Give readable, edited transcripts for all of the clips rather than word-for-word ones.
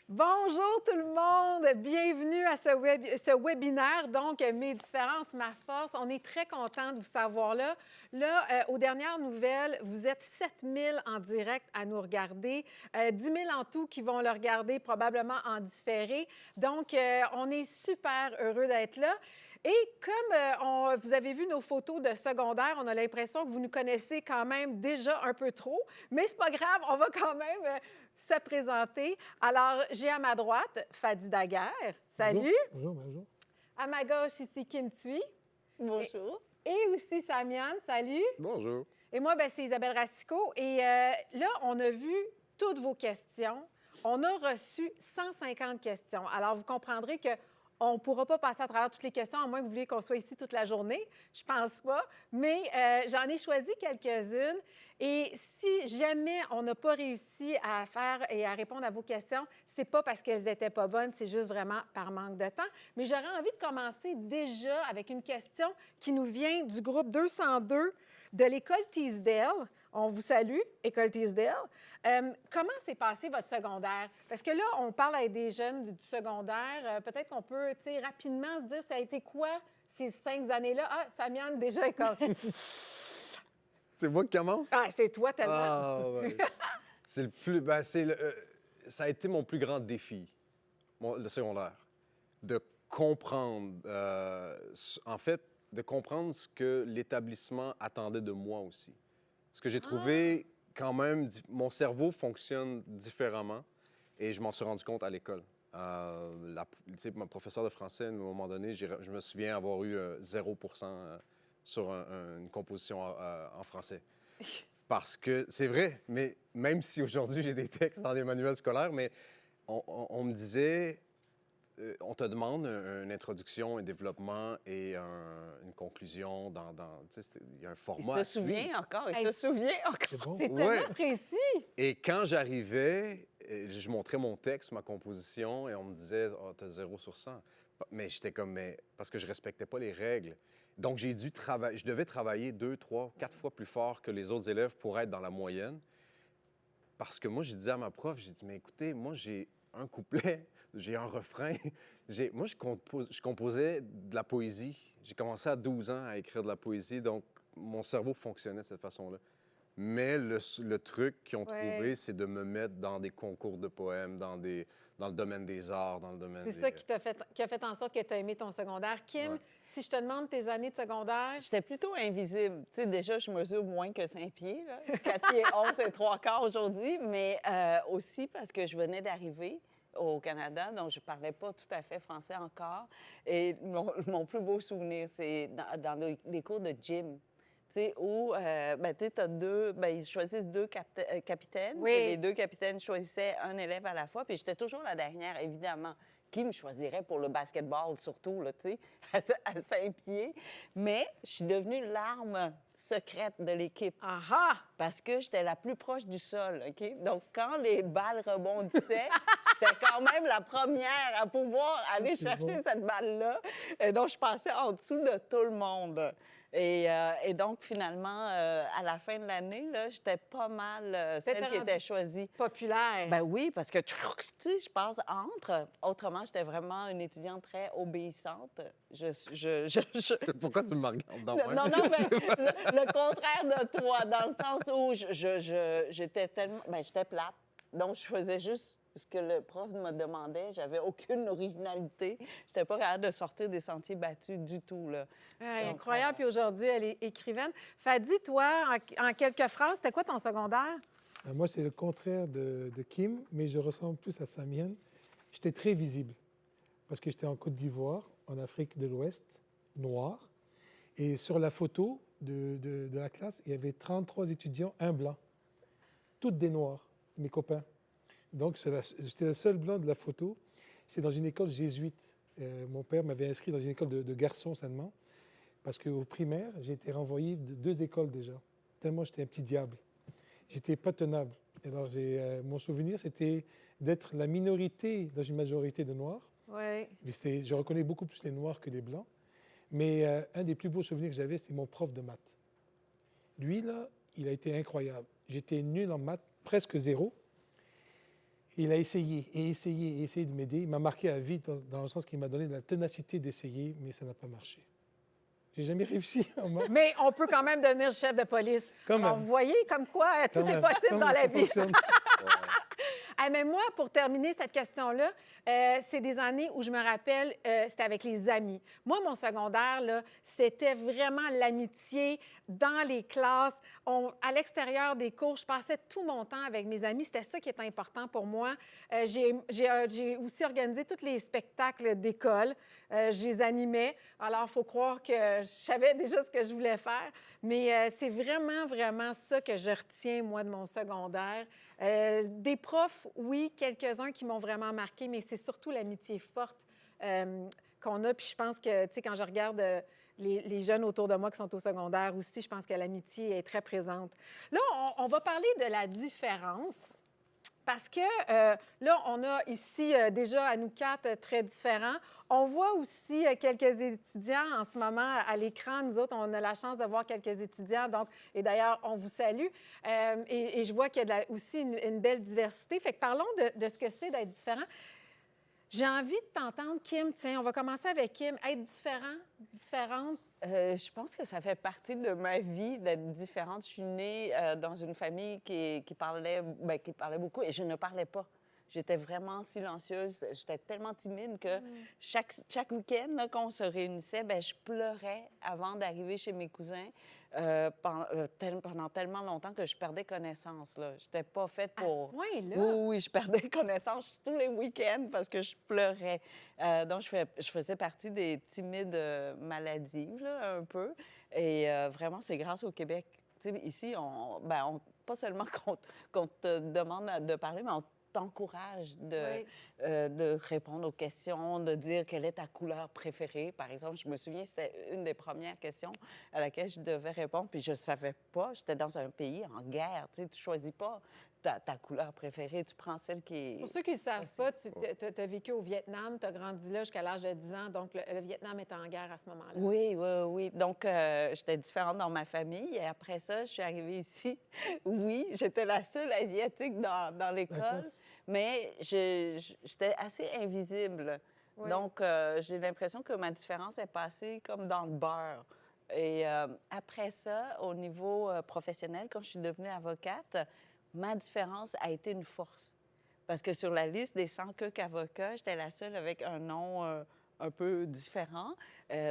Bonjour tout le monde, bienvenue à ce webinaire, donc Mes différences, ma force. On est très content de vous savoir là. Aux dernières nouvelles, vous êtes 7000 en direct à nous regarder, 10 000 en tout qui vont le regarder probablement en différé. Donc, on est super heureux d'être là. Et comme vous avez vu nos photos de secondaire, on a l'impression que vous nous connaissez quand même déjà un peu trop, mais c'est pas grave, on va quand même se présenter. Alors, j'ai à ma droite Fadi Daguerre. Salut. Bonjour, bonjour. À ma gauche, ici Kim Thuy. Bonjour. Et aussi Samiane. Salut. Bonjour. Et moi, c'est Isabelle Racicot. Et là, on a vu toutes vos questions. On a reçu 150 questions. Alors, vous comprendrez que on ne pourra pas passer à travers toutes les questions, à moins que vous vouliez qu'on soit ici toute la journée. Je ne pense pas. Mais j'en ai choisi quelques-unes. Et si jamais on n'a pas réussi à faire et à répondre à vos questions, ce n'est pas parce qu'elles n'étaient pas bonnes, c'est juste vraiment par manque de temps. Mais j'aurais envie de commencer déjà avec une question qui nous vient du groupe 202 de l'École Teasdale. On vous salue, École Teasdale. Comment s'est passé votre secondaire? Parce que là, on parle avec des jeunes du secondaire. Peut-être qu'on peut, rapidement se dire, ça a été quoi ces 5 années-là? Ah, Samiane, déjà, C'est moi qui commence? Ah, c'est toi tellement. Ah, ouais. C'est le plus. Ça a été mon plus grand défi, le secondaire. De comprendre, en fait, de comprendre ce que l'établissement attendait de moi aussi. Ce que j'ai trouvé quand même, mon cerveau fonctionne différemment et je m'en suis rendu compte à l'école. Mon professeur de français, à un moment donné, je me souviens avoir eu 0% sur une composition en français. Parce que c'est vrai, mais même si aujourd'hui j'ai des textes dans des manuels scolaires, mais on me disait, on te demande une introduction, un développement et une conclusion il y a un format. Il se souvient encore, il se souvient encore. C'est bon? C'est tellement précis. Et quand j'arrivais, je montrais mon texte, ma composition, et on me disait « Ah, t'as 0 sur 100 ». Mais j'étais comme, mais parce que je respectais pas les règles. Donc, j'ai dû travailler, je devais travailler 2, 3, 4 fois plus fort que les autres élèves pour être dans la moyenne. Parce que moi, je disais à ma prof, j'ai dit, mais écoutez, moi, j'ai un couplet, j'ai un refrain. Moi, je composais de la poésie. J'ai commencé à 12 ans à écrire de la poésie, donc mon cerveau fonctionnait de cette façon-là. Mais le truc qu'ils ont trouvé, c'est de me mettre dans des concours de poèmes, dans le domaine des arts, dans le domaine C'est ça qui a fait en sorte que tu as aimé ton secondaire. Kim, si je te demande tes années de secondaire... J'étais plutôt invisible. Tu sais, déjà, je mesure moins que 5 pieds, là. 4 pieds 11 et 3 quarts aujourd'hui, mais aussi parce que je venais d'arriver au Canada, donc je ne parlais pas tout à fait français encore. Et mon plus beau souvenir, c'est dans les cours de gym. Tu sais, où, tu as ils choisissent 2 capitaines. Oui. Et les 2 capitaines choisissaient un élève à la fois. Puis j'étais toujours la dernière, évidemment. Qui me choisirait pour le basketball, surtout, là, tu sais, à 5 pieds. Mais je suis devenue l'arme secrète de l'équipe. Ah! Parce que j'étais la plus proche du sol, OK? Donc, quand les balles rebondissaient, j'étais quand même la première à pouvoir aller chercher cette balle-là. Et donc, je passais en dessous de tout le monde. Et donc, finalement, à la fin de l'année, là, j'étais pas mal celle qui était choisie. Populaire. Ben oui, parce que, tu sais, je passe entre. Autrement, j'étais vraiment une étudiante très obéissante. Pourquoi tu me regardes dans Non, mais le contraire de toi, dans le sens où j'étais tellement... Ben, j'étais plate. Donc, je faisais juste ce que le prof me demandait. J'avais aucune originalité. J'étais pas capable de sortir des sentiers battus du tout, là. Donc, incroyable. Puis aujourd'hui, elle est écrivaine. Fadi, toi, en quelques phrases, c'était quoi ton secondaire? Moi, c'est le contraire de Kim, mais je ressemble plus à Samienne. J'étais très visible parce que j'étais en Côte d'Ivoire, en Afrique de l'Ouest, noir. Et sur la photo de la classe, il y avait 33 étudiants, un blanc. Toutes des noirs, mes copains. Donc, j'étais le seul blanc de la photo. C'est dans une école jésuite. Mon père m'avait inscrit dans une école de garçons seulement, parce qu'au primaire, j'ai été renvoyé de 2 écoles déjà, tellement j'étais un petit diable. J'étais pas tenable. Alors, mon souvenir, c'était d'être la minorité dans une majorité de noirs. Oui. Je reconnais beaucoup plus les noirs que les blancs. Mais un des plus beaux souvenirs que j'avais, c'est mon prof de maths. Lui, là, il a été incroyable. J'étais nul en maths, presque 0. Il a essayé et essayé et essayé de m'aider. Il m'a marqué à vie dans le sens qu'il m'a donné de la ténacité d'essayer, mais ça n'a pas marché. J'ai jamais réussi. Mais on peut quand même devenir chef de police. Quand Alors, même. vous voyez comme quoi tout Quand est même. possible Quand dans même, la ça vie. fonctionne. Ah, mais moi, pour terminer cette question-là, c'est des années où je me rappelle, c'était avec les amis. Moi, mon secondaire, là, c'était vraiment l'amitié dans les classes. À l'extérieur des cours, je passais tout mon temps avec mes amis. C'était ça qui était important pour moi. J'ai aussi organisé tous les spectacles d'école. Je les animais. Alors, il faut croire que je savais déjà ce que je voulais faire. Mais c'est vraiment, vraiment ça que je retiens, moi, de mon secondaire. Des profs, oui, quelques-uns qui m'ont vraiment marqué, mais c'est surtout l'amitié forte qu'on a. Puis je pense que, tu sais, quand je regarde les jeunes autour de moi qui sont au secondaire aussi, je pense que l'amitié est très présente. Là, on va parler de la différence. Parce que là, on a ici déjà à nous quatre très différents. On voit aussi quelques étudiants en ce moment à l'écran. Nous autres, on a la chance de voir quelques étudiants. Donc, et d'ailleurs, on vous salue. Et je vois qu'il y a aussi une belle diversité. Fait que parlons de ce que c'est d'être différent. J'ai envie de t'entendre, Kim. Tiens, on va commencer avec Kim. Être différente. Je pense que ça fait partie de ma vie d'être différente. Je suis née dans une famille qui parlait beaucoup et je ne parlais pas. J'étais vraiment silencieuse. J'étais tellement timide que chaque week-end, là, quand on se réunissait, bien, je pleurais avant d'arriver chez mes cousins pendant tellement longtemps que je perdais connaissance. Je n'étais pas faite pour... À ce point-là? Oui, je perdais connaissance tous les week-ends parce que je pleurais. Donc, je faisais partie des timides maladives, là, un peu. Et vraiment, c'est grâce au Québec. Tu sais, ici, pas seulement qu'on te demande de parler, mais on t'encourage de répondre aux questions, de dire quelle est ta couleur préférée. Par exemple, je me souviens, c'était une des premières questions à laquelle je devais répondre, puis je ne savais pas. J'étais dans un pays en guerre. Tu sais, tu choisis pas ta couleur préférée, tu prends celle qui est... Pour ceux qui ne savent pas, tu as vécu au Vietnam, tu as grandi là jusqu'à l'âge de 10 ans, donc le Vietnam était en guerre à ce moment-là. Oui, oui, oui. Donc, j'étais différente dans ma famille. Et après ça, je suis arrivée ici. Oui, j'étais la seule Asiatique dans l'école, mais j'étais assez invisible. Oui. Donc, j'ai l'impression que ma différence est passée comme dans le beurre. Et après ça, au niveau professionnel, quand je suis devenue avocate, ma différence a été une force. Parce que sur la liste des 100 avocats, j'étais la seule avec un nom un peu différent.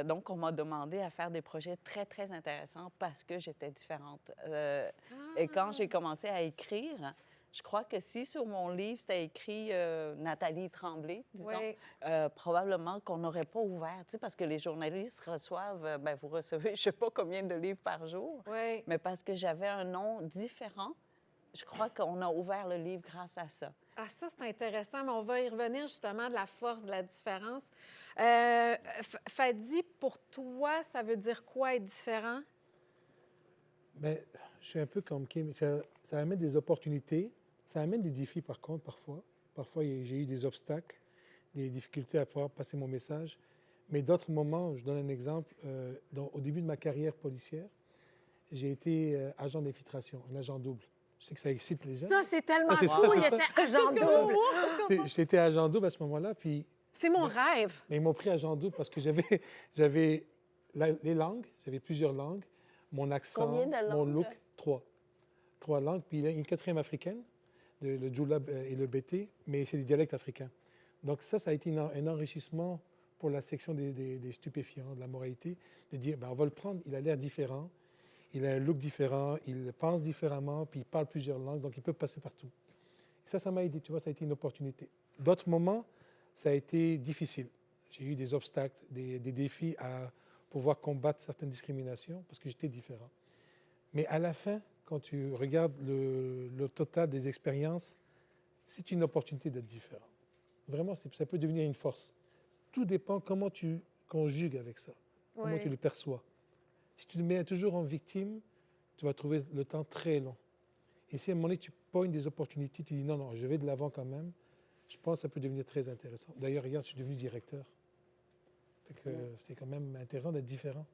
Donc, on m'a demandé à faire des projets très, très intéressants parce que j'étais différente. Et quand j'ai commencé à écrire, je crois que si sur mon livre, c'était écrit Nathalie Tremblay, disons, probablement qu'on n'aurait pas ouvert, tu sais, parce que les journalistes reçoivent, vous recevez je ne sais pas combien de livres par jour, mais parce que j'avais un nom différent, je crois qu'on a ouvert le livre grâce à ça. Ah, ça, c'est intéressant, mais on va y revenir justement de la force, de la différence. Fadi, pour toi, ça veut dire quoi être différent? Mais je suis un peu comme Kim. Ça amène des opportunités, ça amène des défis par contre, parfois. Parfois, j'ai eu des obstacles, des difficultés à pouvoir passer mon message. Mais d'autres moments, je donne un exemple, au début de ma carrière policière, j'ai été agent d'infiltration, un agent double. Je sais que ça excite les gens. Ça, c'est tellement c'est cool, il ça. était agent double. J'étais agent double à ce moment-là, puis... C'est mon rêve. Mais ils m'ont pris agent double parce que j'avais les langues, j'avais plusieurs langues, mon accent, Combien de langues? mon look, trois langues. Puis il y a une quatrième africaine, le Djoulab et le Bété, mais c'est des dialectes africains. Donc ça a été un enrichissement pour la section des stupéfiants, de la moralité, de dire, on va le prendre, il a l'air différent, il a un look différent, il pense différemment, puis il parle plusieurs langues, donc il peut passer partout. Et ça m'a aidé, tu vois, ça a été une opportunité. D'autres moments, ça a été difficile. J'ai eu des obstacles, des défis à pouvoir combattre certaines discriminations parce que j'étais différent. Mais à la fin, quand tu regardes le total des expériences, c'est une opportunité d'être différent. Vraiment, ça peut devenir une force. Tout dépend comment tu conjugues avec ça, comment tu le perçois. Si tu te mets toujours en victime, tu vas trouver le temps très long. Et si à un moment donné, tu pognes des opportunités, tu dis non, je vais de l'avant quand même, je pense que ça peut devenir très intéressant. D'ailleurs, regarde, je suis devenu directeur. Fait que c'est quand même intéressant d'être différent.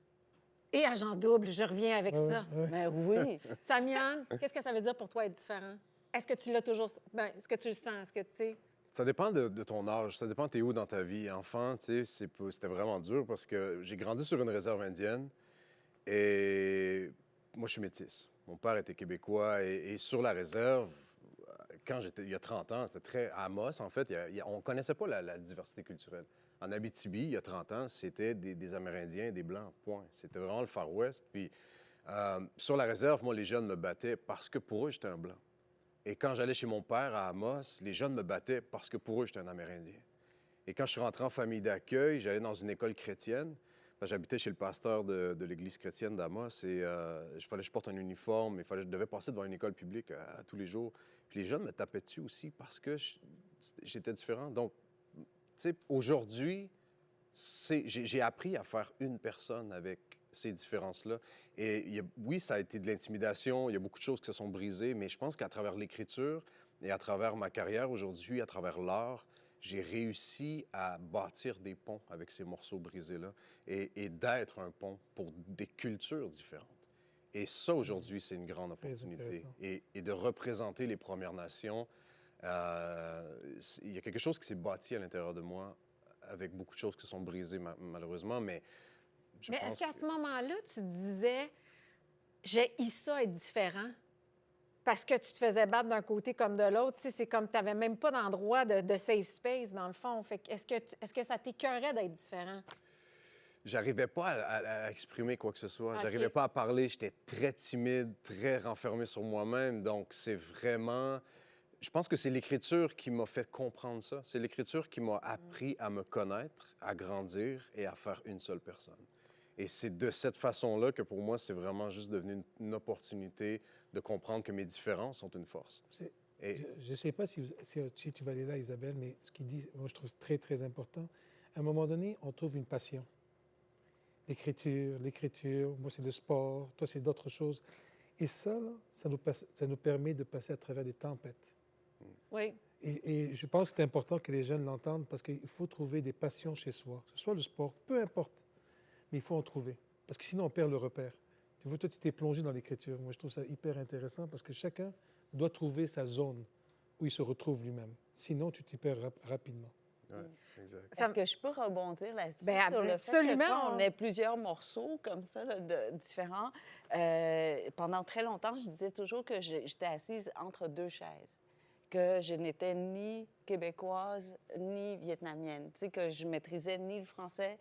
Et agent double, je reviens avec ça. Mais oui. Samiane, qu'est-ce que ça veut dire pour toi être différent? Est-ce que tu l'as toujours... Ben, est-ce que tu le sens? Est-ce que tu sais... Ça dépend de ton âge, ça dépend t'es où dans ta vie. Enfant, tu sais, c'était vraiment dur parce que j'ai grandi sur une réserve indienne et moi, je suis métis. Mon père était québécois et sur la réserve, quand j'étais, il y a 30 ans, c'était très à Amos, en fait, on ne connaissait pas la diversité culturelle. En Abitibi, il y a 30 ans, c'était des Amérindiens et des Blancs, point. C'était vraiment le Far West. Puis sur la réserve, moi, les jeunes me battaient parce que pour eux, j'étais un Blanc. Et quand j'allais chez mon père à Amos, les jeunes me battaient parce que pour eux, j'étais un Amérindien. Et quand je suis rentré en famille d'accueil, j'allais dans une école chrétienne. J'habitais chez le pasteur de l'église chrétienne d'Amos et il fallait que je porte un uniforme, je devais passer devant une école publique à tous les jours. Puis les jeunes me tapaient dessus aussi parce que j'étais différent. Donc, tu sais, aujourd'hui, j'ai appris à faire une personne avec ces différences-là. Et oui, ça a été de l'intimidation, il y a beaucoup de choses qui se sont brisées, mais je pense qu'à travers l'écriture et à travers ma carrière aujourd'hui, à travers l'art, j'ai réussi à bâtir des ponts avec ces morceaux brisés-là et d'être un pont pour des cultures différentes. Et ça, aujourd'hui, c'est une grande opportunité. Et de représenter les Premières Nations, il y a quelque chose qui s'est bâti à l'intérieur de moi avec beaucoup de choses qui sont brisées, malheureusement, mais Mais est-ce qu'à ce moment-là, tu te disais, j'ai ça être différent? Parce que tu te faisais battre d'un côté comme de l'autre. Tu sais, c'est comme tu n'avais même pas d'endroit de safe space, dans le fond. Fait que est-ce que ça t'écœurait d'être différent? J'arrivais pas à exprimer quoi que ce soit. OK. J'arrivais pas à parler. J'étais très timide, très renfermé sur moi-même. Donc, c'est vraiment... Je pense que c'est l'écriture qui m'a fait comprendre ça. C'est l'écriture qui m'a appris à me connaître, à grandir et à faire une seule personne. Et c'est de cette façon-là que pour moi, c'est vraiment juste devenu une opportunité de comprendre que mes différences sont une force. Je ne sais pas si tu vas aller là, Isabelle, mais ce qu'il dit, moi, je trouve très, très important. À un moment donné, on trouve une passion. L'écriture, moi, c'est le sport, toi, c'est d'autres choses. Et ça, là, ça nous permet de passer à travers des tempêtes. Oui. Et je pense que c'est important que les jeunes l'entendent parce qu'il faut trouver des passions chez soi, que ce soit le sport, peu importe, mais il faut en trouver. Parce que sinon, on perd le repère. Tu vois, toi, tu t'es plongé dans l'écriture. Moi, je trouve ça hyper intéressant parce que chacun doit trouver sa zone où il se retrouve lui-même. Sinon, tu t'y perds rapidement. Oui, exact. Est-ce que je peux rebondir là-dessus Bien, sur le fait absolument. que quand on ait plusieurs morceaux comme ça, là, différents, pendant très longtemps, je disais toujours que j'étais assise entre deux chaises, que je n'étais ni québécoise ni vietnamienne, tu sais, que je maîtrisais ni le français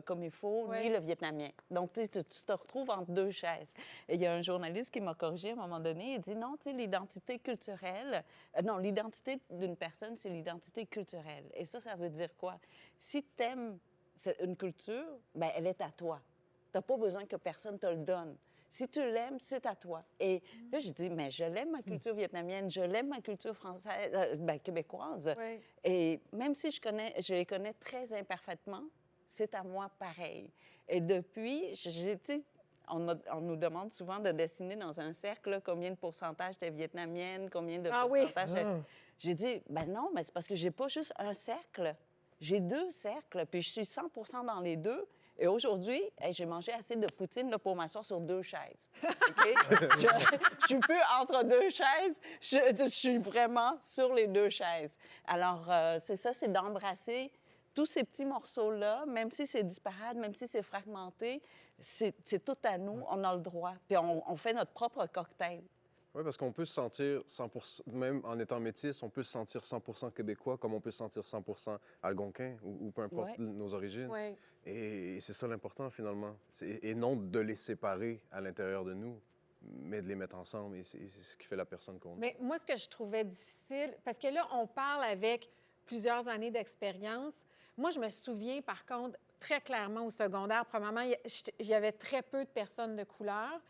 comme il faut, Oui. ni le vietnamien. Donc, tu te retrouves entre deux chaises. Et il y a un journaliste qui m'a corrigé à un moment donné, il dit non, tu sais, l'identité culturelle, non, l'identité d'une personne, c'est l'identité culturelle. Et ça veut dire quoi? Si tu aimes une culture, bien, elle est à toi. Tu n'as pas besoin que personne te le donne. Si tu l'aimes, c'est à toi. Et là, je dis, mais je l'aime, ma culture vietnamienne, je l'aime, ma culture française, québécoise. Oui. Et même si je les connais très imparfaitement, c'est à moi pareil. Et depuis, on nous demande souvent de dessiner dans un cercle là, combien de pourcentage t'es vietnamienne, combien de pourcentage... J'ai dit, ben non, mais c'est parce que j'ai pas juste un cercle. J'ai deux cercles, puis je suis 100% dans les deux. Et aujourd'hui, j'ai mangé assez de poutine là, pour m'asseoir sur deux chaises. Okay? Je suis plus entre deux chaises, je suis vraiment sur les deux chaises. Alors, c'est ça, c'est d'embrasser tous ces petits morceaux-là, même si c'est disparate, même si c'est fragmenté, c'est tout à nous, on a le droit. Puis on fait notre propre cocktail. Oui, parce qu'on peut se sentir 100%, même en étant métis, on peut se sentir 100% québécois comme on peut se sentir 100% algonquin ou peu importe nos origines. Oui. Et c'est ça l'important finalement. Et non de les séparer à l'intérieur de nous, mais de les mettre ensemble. Et c'est ce qui fait la personne qu'on est. Mais moi, ce que je trouvais difficile, parce que là, on parle avec plusieurs années d'expérience. Moi, je me souviens, par contre, très clairement au secondaire, premièrement, il y avait très peu de personnes de couleur.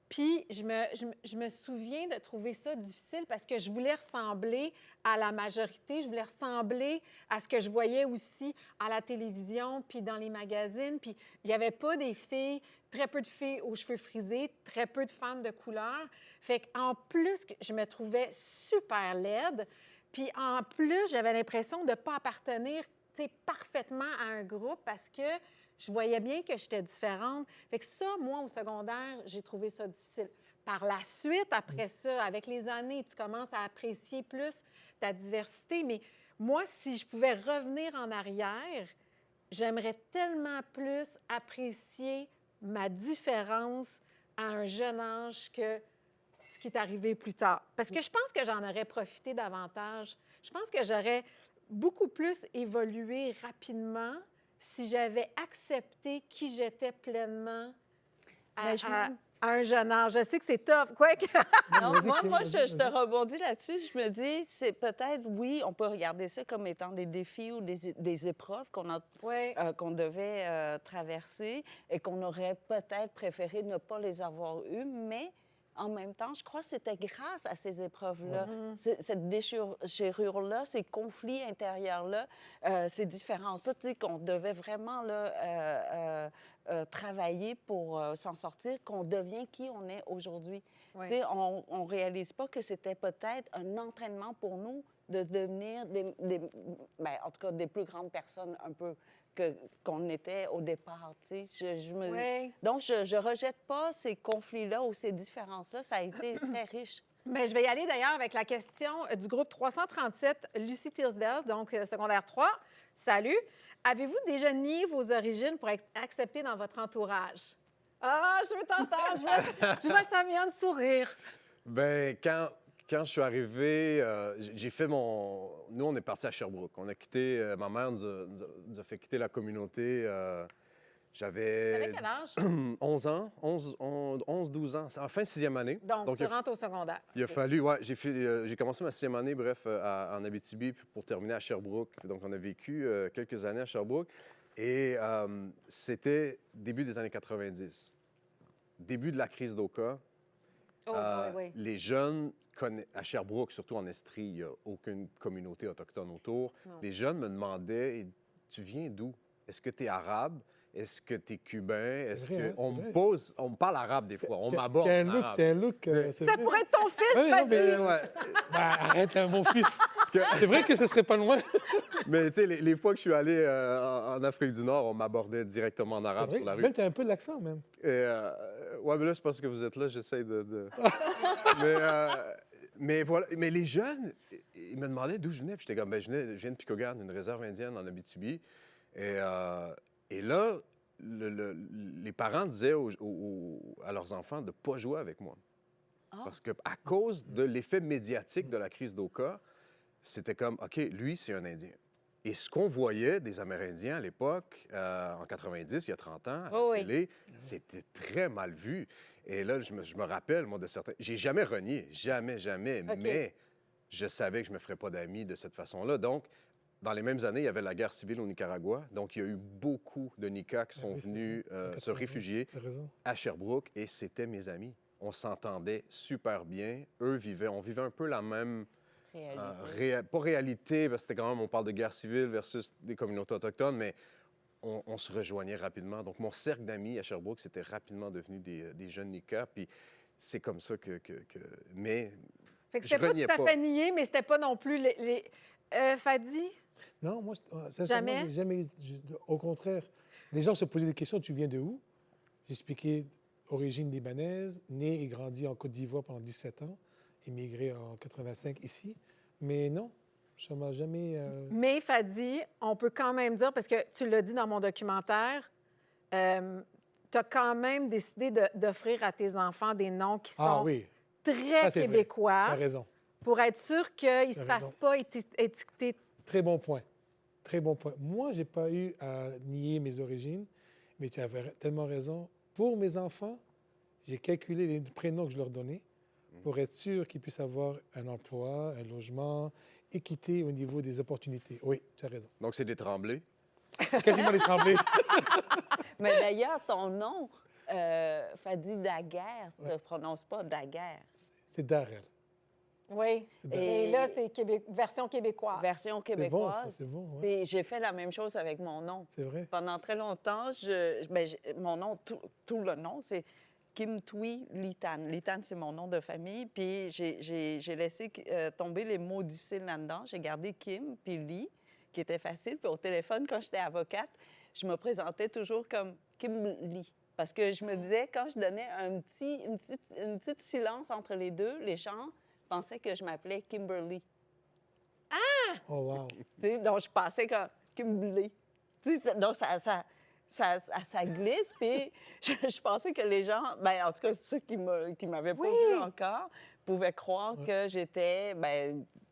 Puis, je me souviens de trouver ça difficile parce que je voulais ressembler à la majorité, je voulais ressembler à ce que je voyais aussi à la télévision, puis dans les magazines. Puis, il n'y avait pas des filles, très peu de filles aux cheveux frisés, très peu de femmes de couleur. Fait qu'en plus, je me trouvais super laide. Puis, en plus, j'avais l'impression de ne pas appartenir parfaitement à un groupe parce que Je voyais bien que j'étais différente. Fait que ça, moi, au secondaire, j'ai trouvé ça difficile. Par la suite, après ça, avec les années, tu commences à apprécier plus ta diversité. Mais moi, si je pouvais revenir en arrière, j'aimerais tellement plus apprécier ma différence à un jeune âge que ce qui est arrivé plus tard. Parce que je pense que j'en aurais profité davantage. Je pense que j'aurais beaucoup plus évolué rapidement si j'avais accepté qui j'étais pleinement Mais je me- à un jeune âge. Je sais que c'est tough. Quoi que... Non, Vas-y, moi, Kim, moi vas-y, je te vas-y. rebondis là-dessus. Je me dis, c'est peut-être, oui, on peut regarder ça comme étant des défis ou des épreuves Oui. qu'on devait traverser et qu'on aurait peut-être préféré ne pas les avoir eues, mais en même temps, je crois que c'était grâce à ces épreuves-là, cette déchirure-là, ces conflits intérieurs-là, ces différences-là, tu sais, qu'on devait vraiment là, travailler pour s'en sortir, qu'on devient qui on est aujourd'hui. Oui. Tu sais, on ne réalise pas que c'était peut-être un entraînement pour nous de devenir ben, en tout cas, des plus grandes personnes un peu qu'on était au départ. Tu sais. Oui. Donc, je ne rejette pas ces conflits-là ou ces différences-là. Ça a été très riche. Mais je vais y aller d'ailleurs avec la question du groupe 337, Lucie Tisdale, donc secondaire 3. Salut. Avez-vous déjà nié vos origines pour être accepté dans votre entourage? Ah, je veux t'entendre. Je vois Samiane sourire. Ben, quand je suis arrivé, j'ai fait mon... Nous, on est parti à Sherbrooke. On a quitté... ma mère nous a fait quitter la communauté. T'avais J'avais quel âge? 11 ans, 12 ans. C'est en fin de sixième année. Donc, tu rentres au secondaire. Il a OK. fallu, ouais, j'ai commencé ma sixième année, bref, en Abitibi, puis pour terminer à Sherbrooke. Donc, on a vécu quelques années à Sherbrooke. Et c'était début des années 90, début de la crise d'Oka. Oh, oui. Les jeunes, à Sherbrooke, surtout en Estrie, il n'y a aucune communauté autochtone autour. Non. Les jeunes me demandaient, tu viens d'où? Est-ce que tu es arabe? Est-ce que tu es cubain? Est-ce vrai, que hein, c'est on vrai. me pose, on me parle arabe des fois, on T'as- m'aborde T'as un en look, arabe. t'as un look, c'est Ça vrai. pourrait être ton fils, Ouais, non, Fadi. mais- Ouais. Ben, arrête, un bon fils. C'est vrai que ce serait pas loin. Mais tu sais, les fois que je suis allé en Afrique du Nord, on m'abordait directement en C'est arabe vrai. sur la rue. Même, tu as un peu de l'accent, même. Et, ouais, mais là, c'est parce que vous êtes là, j'essaie mais, mais voilà. Mais les jeunes, ils me demandaient d'où je venais. Puis j'étais comme, ben, je viens de Picogan, une réserve indienne en Abitibi. Et là, les parents disaient à leurs enfants de ne pas jouer avec moi. Ah. Parce qu'à cause de l'effet médiatique de la crise d'Oka, c'était comme, OK, lui, c'est un Indien. Et ce qu'on voyait des Amérindiens à l'époque, en 90, il y a 30 ans, à Oh la oui. télé, c'était très mal vu. Et là, je me rappelle, moi, de certains... J'ai jamais renié, jamais, OK. mais je savais que je me ferais pas d'amis de cette façon-là. Donc, dans les mêmes années, il y avait la guerre civile au Nicaragua. Donc, il y a eu beaucoup de Nicas qui sont oui, c'est venus vrai. En se 80, réfugier T'as raison. à Sherbrooke et c'était mes amis. On s'entendait super bien. On vivait un peu la même, Réalité. pas réalité, parce que c'était quand même, on parle de guerre civile versus des communautés autochtones, mais on se rejoignait rapidement. Donc, mon cercle d'amis à Sherbrooke, c'était rapidement devenu des jeunes Nicas. Puis c'est comme ça mais Fait que je c'était pas reniais tout à pas. fait nié, mais c'était pas non plus Fadi? Non, moi, sincèrement, Jamais? j'ai jamais. Au contraire, les gens se posaient des questions. Tu viens de où? J'expliquais origine libanaise, né et grandi en Côte d'Ivoire pendant 17 ans, immigré en 85 ici. Mais non, ça m'a jamais. Mais Fadi, on peut quand même dire, parce que tu l'as dit dans mon documentaire, tu as quand même décidé d'offrir à tes enfants des noms qui sont Ah oui, très ça, c'est vrai. tu québécois as raison. pour être sûr qu'ils ne se T'as fassent raison. pas étiqueter. Très bon point. Très bon point. Moi, je n'ai pas eu à nier mes origines, mais tu avais tellement raison. Pour mes enfants, j'ai calculé les prénoms que je leur donnais pour être sûr qu'ils puissent avoir un emploi, un logement, équité au niveau des opportunités. Oui, tu as raison. Donc, c'est des Tremblay. Quasiment les tremblés. Mais d'ailleurs, ton nom, Fadi Daguerre, ne se prononce pas Daguerre. C'est Darrell. Oui. C'est Et là, c'est version québécoise. Version C'est bon, ça, québécoise. c'est bon. ouais. Puis j'ai fait la même chose avec mon nom. C'est vrai. Pendant très longtemps, mon nom, tout le nom, c'est Kim Thuy Litan. Litan, c'est mon nom de famille. Puis j'ai laissé tomber les mots difficiles là-dedans. J'ai gardé Kim, puis Lee, qui était facile. Puis au téléphone, quand j'étais avocate, je me présentais toujours comme Kimberly. Parce que je me disais, quand je donnais une petite silence entre les deux, les gens pensaient que je m'appelais Kimberly. Oh, wow. Tu sais, donc, je pensais que Kimberly. Tu sais, donc, ça glisse. Puis, je pensais que les gens, ben, en tout cas, ceux qui m'avaient pas vu encore, pouvaient croire que j'étais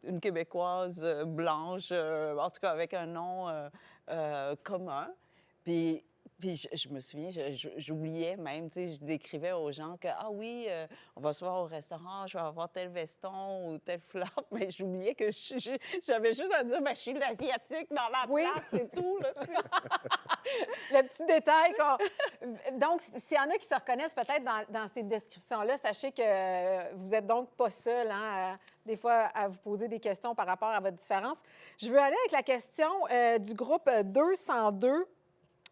une Québécoise blanche, en tout cas avec un nom commun. Puis je me souviens, j'oubliais même, tu sais, je décrivais aux gens que, ah oui, on va se voir au restaurant, je vais avoir tel veston ou telle fleur, mais j'oubliais que j'avais juste à dire, ben, je suis l'Asiatique dans la place, c'est tout, là, tu sais. Le petit détail Donc, s'il y en a qui se reconnaissent peut-être dans ces descriptions-là, sachez que vous n'êtes donc pas seul, hein, des fois, à vous poser des questions par rapport à votre différence. Je veux aller avec la question du groupe 202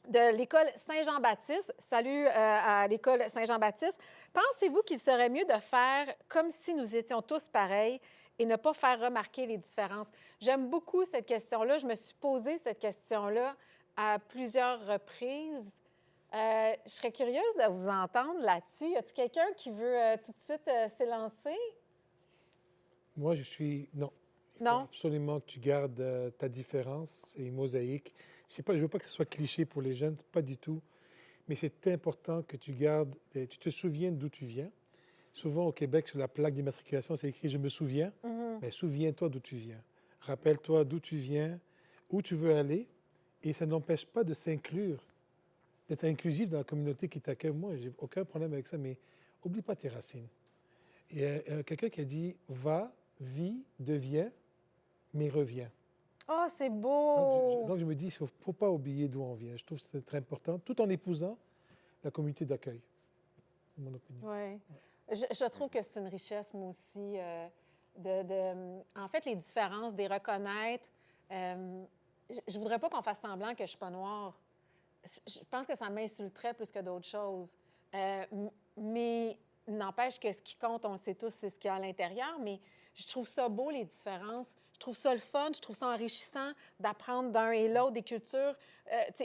de l'École Saint-Jean-Baptiste. Salut à l'École Saint-Jean-Baptiste. Pensez-vous qu'il serait mieux de faire comme si nous étions tous pareils et ne pas faire remarquer les différences? J'aime beaucoup cette question-là. Je me suis posé cette question-là à plusieurs reprises. Je serais curieuse de vous entendre là-dessus. Y a-t-il quelqu'un qui veut tout de suite s'élancer? Moi, je suis... Non. Il Non? faut absolument que tu gardes ta différence. C'est une mosaïque. Je ne veux pas que ce soit cliché pour les jeunes, pas du tout. Mais c'est important que tu gardes... Tu te souviennes d'où tu viens. Souvent, au Québec, sur la plaque d'immatriculation, c'est écrit « Je me souviens ». Mais souviens-toi d'où tu viens. Rappelle-toi d'où tu viens, où tu veux aller. Et ça n'empêche pas de s'inclure, d'être inclusif dans la communauté qui t'accueille. Moi, j'ai aucun problème avec ça, mais oublie pas tes racines. Il y a quelqu'un qui a dit « Va, vis, deviens, mais reviens ». Oh, c'est beau! Donc, je me dis, il ne faut pas oublier d'où on vient. Je trouve que c'est très important, tout en épousant la communauté d'accueil. C'est mon opinion. Oui. Je trouve que c'est une richesse, moi aussi, en fait, les différences, de les reconnaître. Je ne voudrais pas qu'on fasse semblant que je ne suis pas noire. Je pense que ça m'insulterait plus que d'autres choses. Mais n'empêche que ce qui compte, on le sait tous, c'est ce qu'il y a à l'intérieur. Mais je trouve ça beau, les différences. Je trouve ça le fun, je trouve ça enrichissant d'apprendre d'un et l'autre des cultures.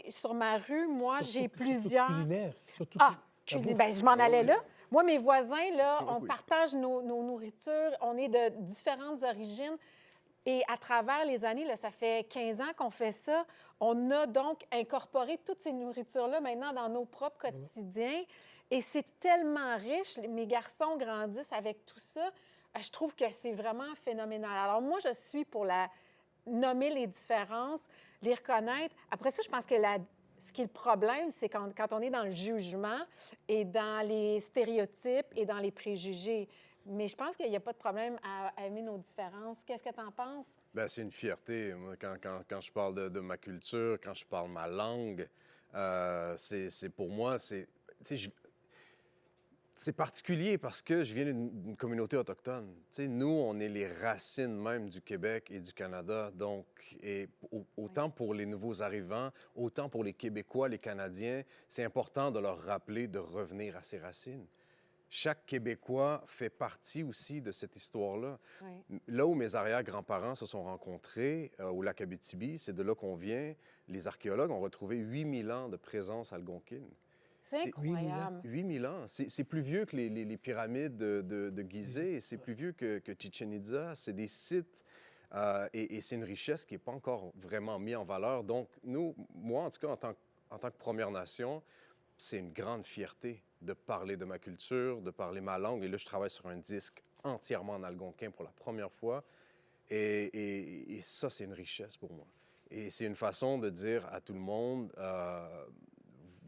Sur ma rue, moi, j'ai plusieurs... Surtout culinaire. Surtout Ben, je m'en allais oui. là. Moi, mes voisins, là, Ah on oui. partage nos nourritures, on est de différentes origines. Et à travers les années, là, ça fait 15 ans qu'on fait ça, on a donc incorporé toutes ces nourritures-là maintenant dans nos propres quotidiens. Et c'est tellement riche. Mes garçons grandissent avec tout ça. Je trouve que c'est vraiment phénoménal. Alors moi, je suis pour nommer les différences, les reconnaître. Après ça, je pense que ce qui est le problème, c'est quand on est dans le jugement et dans les stéréotypes et dans les préjugés. Mais je pense qu'il n'y a pas de problème à aimer nos différences. Qu'est-ce que tu en penses? Ben, c'est une fierté. Moi, quand je parle de ma culture, quand je parle ma langue, c'est pour moi, c'est particulier parce que je viens d'une communauté autochtone. Tu sais, nous, on est les racines même du Québec et du Canada. Donc, autant pour les nouveaux arrivants, autant pour les Québécois, les Canadiens, c'est important de leur rappeler de revenir à ses racines. Chaque Québécois fait partie aussi de cette histoire-là. Oui. Là où mes arrière-grands-parents se sont rencontrés, au lac Abitibi, c'est de là qu'on vient. Les archéologues ont retrouvé 8000 ans de présence algonquine. C'est incroyable. 8000 ans. C'est plus vieux que les pyramides de Gizeh, c'est plus vieux que Chichen Itza. C'est des sites et c'est une richesse qui n'est pas encore vraiment mise en valeur. Donc, moi, en tout cas, en tant que Première Nation, c'est une grande fierté de parler de ma culture, de parler ma langue. Et là, je travaille sur un disque entièrement en algonquin pour la première fois. Et ça, c'est une richesse pour moi. Et c'est une façon de dire à tout le monde,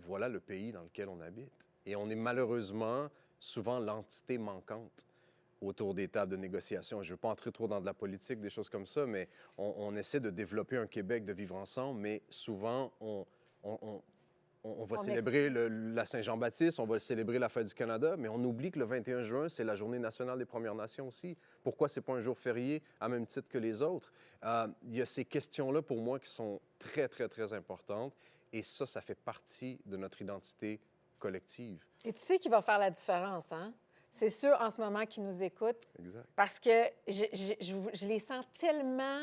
voilà le pays dans lequel on habite. Et on est malheureusement souvent l'entité manquante autour des tables de négociation. Je ne veux pas entrer trop dans de la politique, des choses comme ça, mais on essaie de développer un Québec, de vivre ensemble, mais souvent, on va célébrer la Saint-Jean-Baptiste, on va célébrer la Fête du Canada, mais on oublie que le 21 juin, c'est la Journée nationale des Premières Nations aussi. Pourquoi ce n'est pas un jour férié à même titre que les autres? Il y a ces questions-là, pour moi, qui sont très, très, très importantes. Et ça fait partie de notre identité collective. Et tu sais qui va faire la différence, hein? C'est ceux en ce moment qui nous écoutent. Exact. Parce que je les sens tellement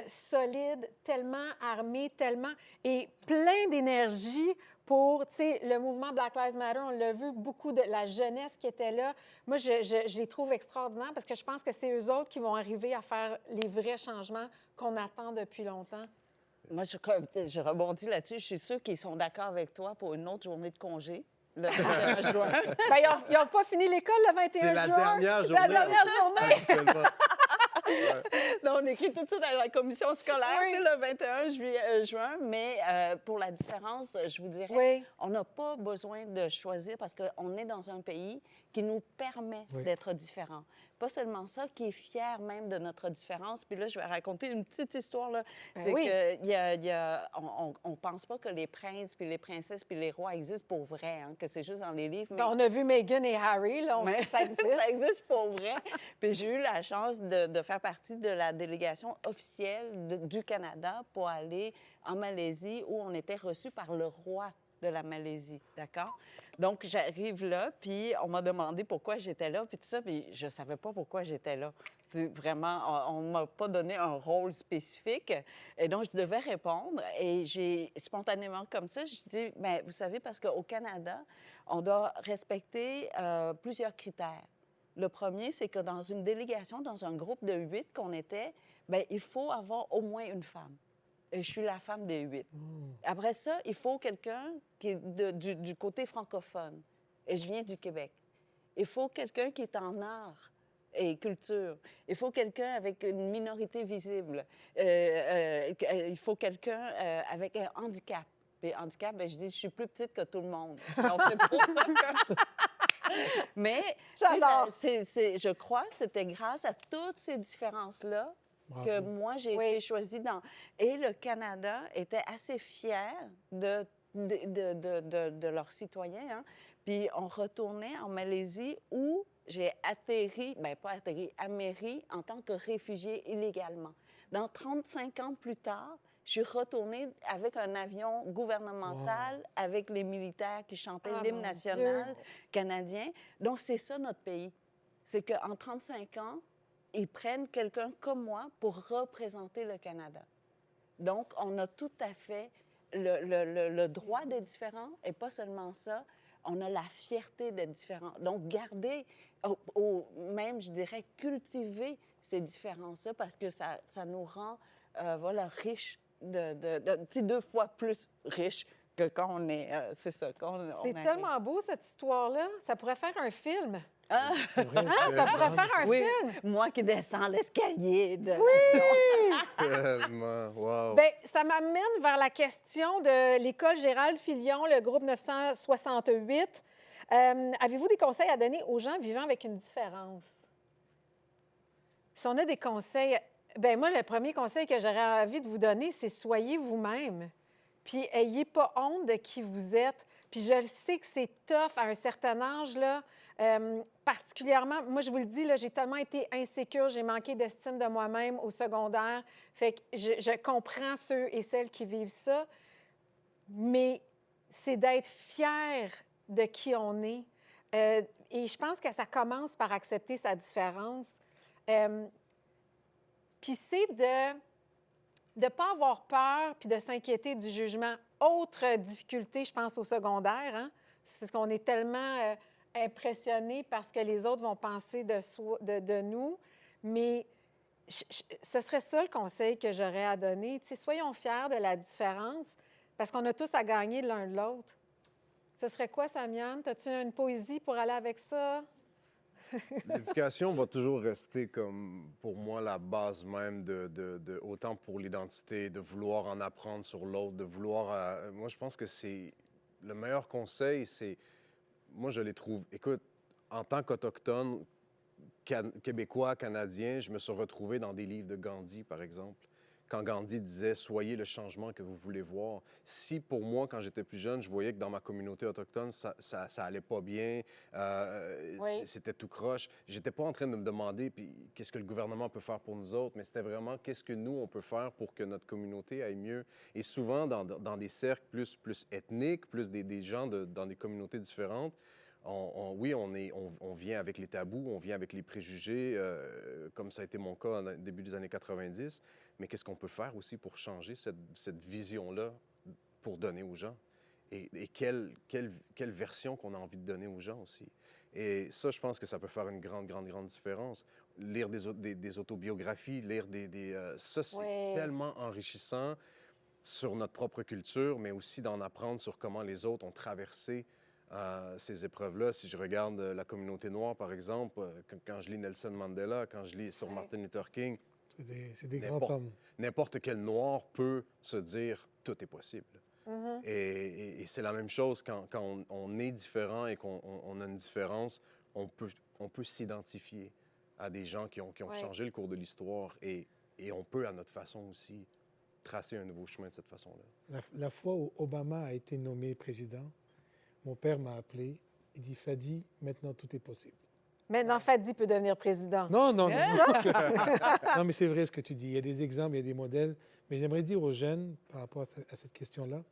solide, tellement armé, tellement... et plein d'énergie pour, tu sais, le mouvement Black Lives Matter. On l'a vu, beaucoup de la jeunesse qui était là. Moi, je les trouve extraordinaires parce que je pense que c'est eux autres qui vont arriver à faire les vrais changements qu'on attend depuis longtemps. Moi, je rebondis là-dessus. Je suis sûre qu'ils sont d'accord avec toi pour une autre journée de congé, le 21 juin. Bien, ils n'ont pas fini l'école le 21 juin. C'est la dernière C'est journée. la dernière journée. Actuellement. Non, on écrit tout ça dans la commission scolaire, Oui. tu sais, le 21 juin, mais pour la différence, je vous dirais, Oui. on n'a pas besoin de choisir parce qu'on est dans un pays qui nous permet Oui. d'être différents. Pas seulement ça, qui est fier même de notre différence. Puis là, je vais raconter une petite histoire, là. Ben C'est oui. on pense pas que les princes, puis les princesses, puis les rois existent pour vrai, hein, que c'est juste dans les livres. Mais... Ben, on a vu Meghan et Harry, là, Mais ça existe. ça existe pour vrai. Puis j'ai eu la chance de faire partie de la délégation officielle du Canada pour aller en Malaisie où on était reçus par le roi de la Malaisie, d'accord? Donc, j'arrive là, puis on m'a demandé pourquoi j'étais là, puis tout ça, puis je savais pas pourquoi j'étais là. Vraiment, on ne m'a pas donné un rôle spécifique, et donc je devais répondre, et j'ai spontanément comme ça, je dis, bien, vous savez, parce qu'au Canada, on doit respecter plusieurs critères. Le premier, c'est que dans une délégation, dans un groupe de 8 qu'on était, bien, il faut avoir au moins une femme. Et je suis la femme des 8. Après ça, il faut quelqu'un qui est du côté francophone. Et je viens du Québec. Il faut quelqu'un qui est en art et culture. Il faut quelqu'un avec une minorité visible. Il faut quelqu'un avec un handicap. Puis handicap, bien, je dis, je suis plus petite que tout le monde. Donc, c'est pour ça que... Mais J'adore. je crois que c'était grâce à toutes ces différences-là que Bravo. moi, j'ai Oui. été choisie dans... Et le Canada était assez fier de leurs citoyens. Hein. Puis on retournait en Malaisie où j'ai atterri, bien pas atterri, améri en tant que réfugié illégalement. Dans 35 ans plus tard, je suis retournée avec un avion gouvernemental, avec les militaires qui chantaient Ah, l'hymne mon national Dieu. canadien. Donc, c'est ça notre pays. C'est qu'en 35 ans, ils prennent quelqu'un comme moi pour représenter le Canada. Donc, on a tout à fait le droit d'être différent, et pas seulement ça, on a la fierté d'être différent. Donc, garder, même, je dirais, cultiver ces différences-là parce que ça nous rend, voilà, riches, tu sais, 2 fois plus riches que quand on est, c'est ça, quand on C'est arrive. tellement beau, cette histoire-là. Ça pourrait faire un film. C'est vrai. Ça pourrait faire un Oui, film. moi qui descends l'escalier de... Tellement. Wow. Bien, ça m'amène vers la question de l'École Gérald Filion, le groupe 968. Avez-vous des conseils à donner aux gens vivant avec une différence? Si on a des conseils, bien moi, le premier conseil que j'aurais envie de vous donner, c'est soyez vous-même. Puis ayez pas honte de qui vous êtes. Puis je le sais que c'est tough à un certain âge, là. Particulièrement, moi, je vous le dis, là, j'ai tellement été insécure, j'ai manqué d'estime de moi-même au secondaire. Fait que je comprends ceux et celles qui vivent ça, mais c'est d'être fier de qui on est. Et je pense que ça commence par accepter sa différence. Puis c'est de ne pas avoir peur puis de s'inquiéter du jugement. Autre difficulté, je pense, au secondaire, hein? C'est parce qu'on est tellement impressionné par ce que les autres vont penser de nous. Mais ce serait ça le conseil que j'aurais à donner. Tu sais, soyons fiers de la différence parce qu'on a tous à gagner l'un de l'autre. Ce serait quoi, Samiane? As-tu une poésie pour aller avec ça? L'éducation va toujours rester comme, pour moi, la base même autant pour l'identité, de vouloir en apprendre sur l'autre, de vouloir... moi, je pense que c'est... Le meilleur conseil, c'est... Moi, je les trouve... Écoute, en tant qu'Autochtone, Québécois, Canadien, je me suis retrouvé dans des livres de Gandhi, par exemple. Quand Gandhi disait « Soyez le changement que vous voulez voir ». Si, pour moi, quand j'étais plus jeune, je voyais que dans ma communauté autochtone, ça allait pas bien, Oui. c'était tout croche, j'étais pas en train de me demander puis qu'est-ce que le gouvernement peut faire pour nous autres, mais c'était vraiment qu'est-ce que nous, on peut faire pour que notre communauté aille mieux. Et souvent, dans des cercles plus ethniques, plus des gens dans des communautés différentes, Oui, on vient avec les tabous, on vient avec les préjugés, comme ça a été mon cas au début des années 90. Mais qu'est-ce qu'on peut faire aussi pour changer cette vision-là pour donner aux gens? Et quelle version qu'on a envie de donner aux gens aussi? Et ça, je pense que ça peut faire une grande, grande, grande différence. Lire des autobiographies, ça, c'est Ouais. tellement enrichissant sur notre propre culture, mais aussi d'en apprendre sur comment les autres ont traversé ces épreuves-là. Si je regarde la communauté noire, par exemple, quand je lis Nelson Mandela, quand je lis sur Ouais. Martin Luther King, C'est des grands hommes. n'importe quel noir peut se dire « tout est possible ». Mhm. Et c'est la même chose quand on est différent et qu'on a une différence, on peut s'identifier à des gens qui ont Ouais. changé le cours de l'histoire et on peut, à notre façon aussi, tracer un nouveau chemin de cette façon-là. La fois où Obama a été nommé président, mon père m'a appelé. Il dit, Fadi, maintenant tout est possible. Maintenant, Fadi peut devenir président. Non, non, non. Non, mais c'est vrai ce que tu dis. Il y a des exemples, il y a des modèles. Mais j'aimerais dire aux jeunes, par rapport à cette question-là,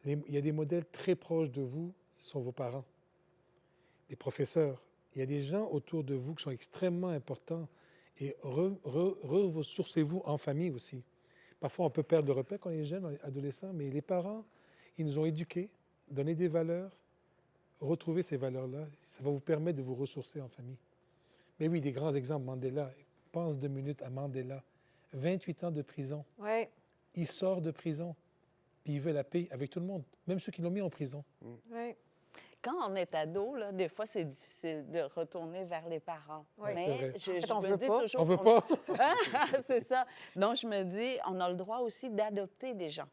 il y a des modèles très proches de vous, ce sont vos parents, les professeurs. Il y a des gens autour de vous qui sont extrêmement importants. Et ressourcez-vous en famille aussi. Parfois, on peut perdre le repère quand on est jeune, on est adolescent, mais les parents, ils nous ont éduqués, donné des valeurs. Retrouver ces valeurs-là, ça va vous permettre de vous ressourcer en famille. Mais oui, des grands exemples, Mandela, pense 2 minutes à Mandela. 28 ans de prison. Oui, Il sort de prison, puis il veut la paix avec tout le monde, même ceux qui l'ont mis en prison. oui. Quand on est ado, là, des fois, c'est difficile de retourner vers les parents. Oui, c'est vrai. Mais En fait, on me veut dis pas. toujours On veut qu'on- pas. C'est ça. Donc, je me dis, on a le droit aussi d'adopter des gens.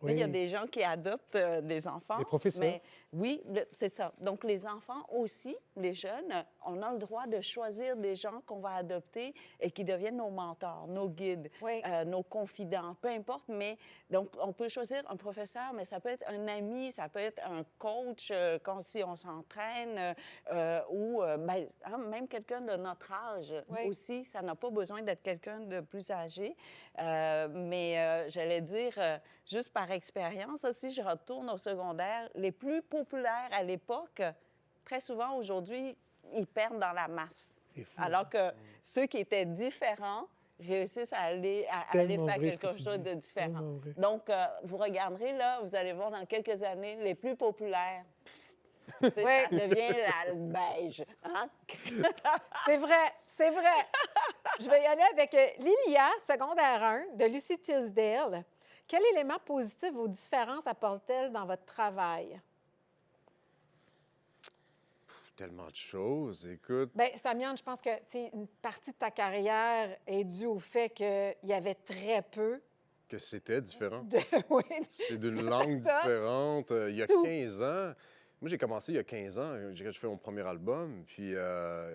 Tu sais, il y a des gens qui adoptent des enfants. Des professeurs. Mais oui, c'est ça. Donc, les enfants aussi, les jeunes, on a le droit de choisir des gens qu'on va adopter et qui deviennent nos mentors, nos guides, Oui. nos confidents, peu importe. Mais donc, on peut choisir un professeur, mais ça peut être un ami, ça peut être un coach si on s'entraîne même quelqu'un de notre âge Oui. aussi. Ça n'a pas besoin d'être quelqu'un de plus âgé. J'allais dire, juste par expérience, si je retourne au secondaire, les plus populaires à l'époque, très souvent aujourd'hui, ils perdent dans la masse. C'est fou. Alors que ceux qui étaient différents réussissent à aller Tellement faire vrai ce que quelque tu chose dis. de différent. Tellement vrai. Donc, vous regarderez, là, vous allez voir dans quelques années, les plus populaires, tu sais, Oui. ça devient la beige. Hein? C'est vrai, c'est vrai. Je vais y aller avec Lilia, secondaire 1, de Lucie Tisdale. Quel élément positif vos différences apportent-elles dans votre travail? Tellement de choses, écoute. Bien, Samiane, je pense que une partie de ta carrière est due au fait qu'il y avait très peu Que c'était différent. de... Oui, C'est d'une langue différente. Il y a Tout. 15 ans, moi, j'ai commencé il y a 15 ans. Je fais mon premier album, puis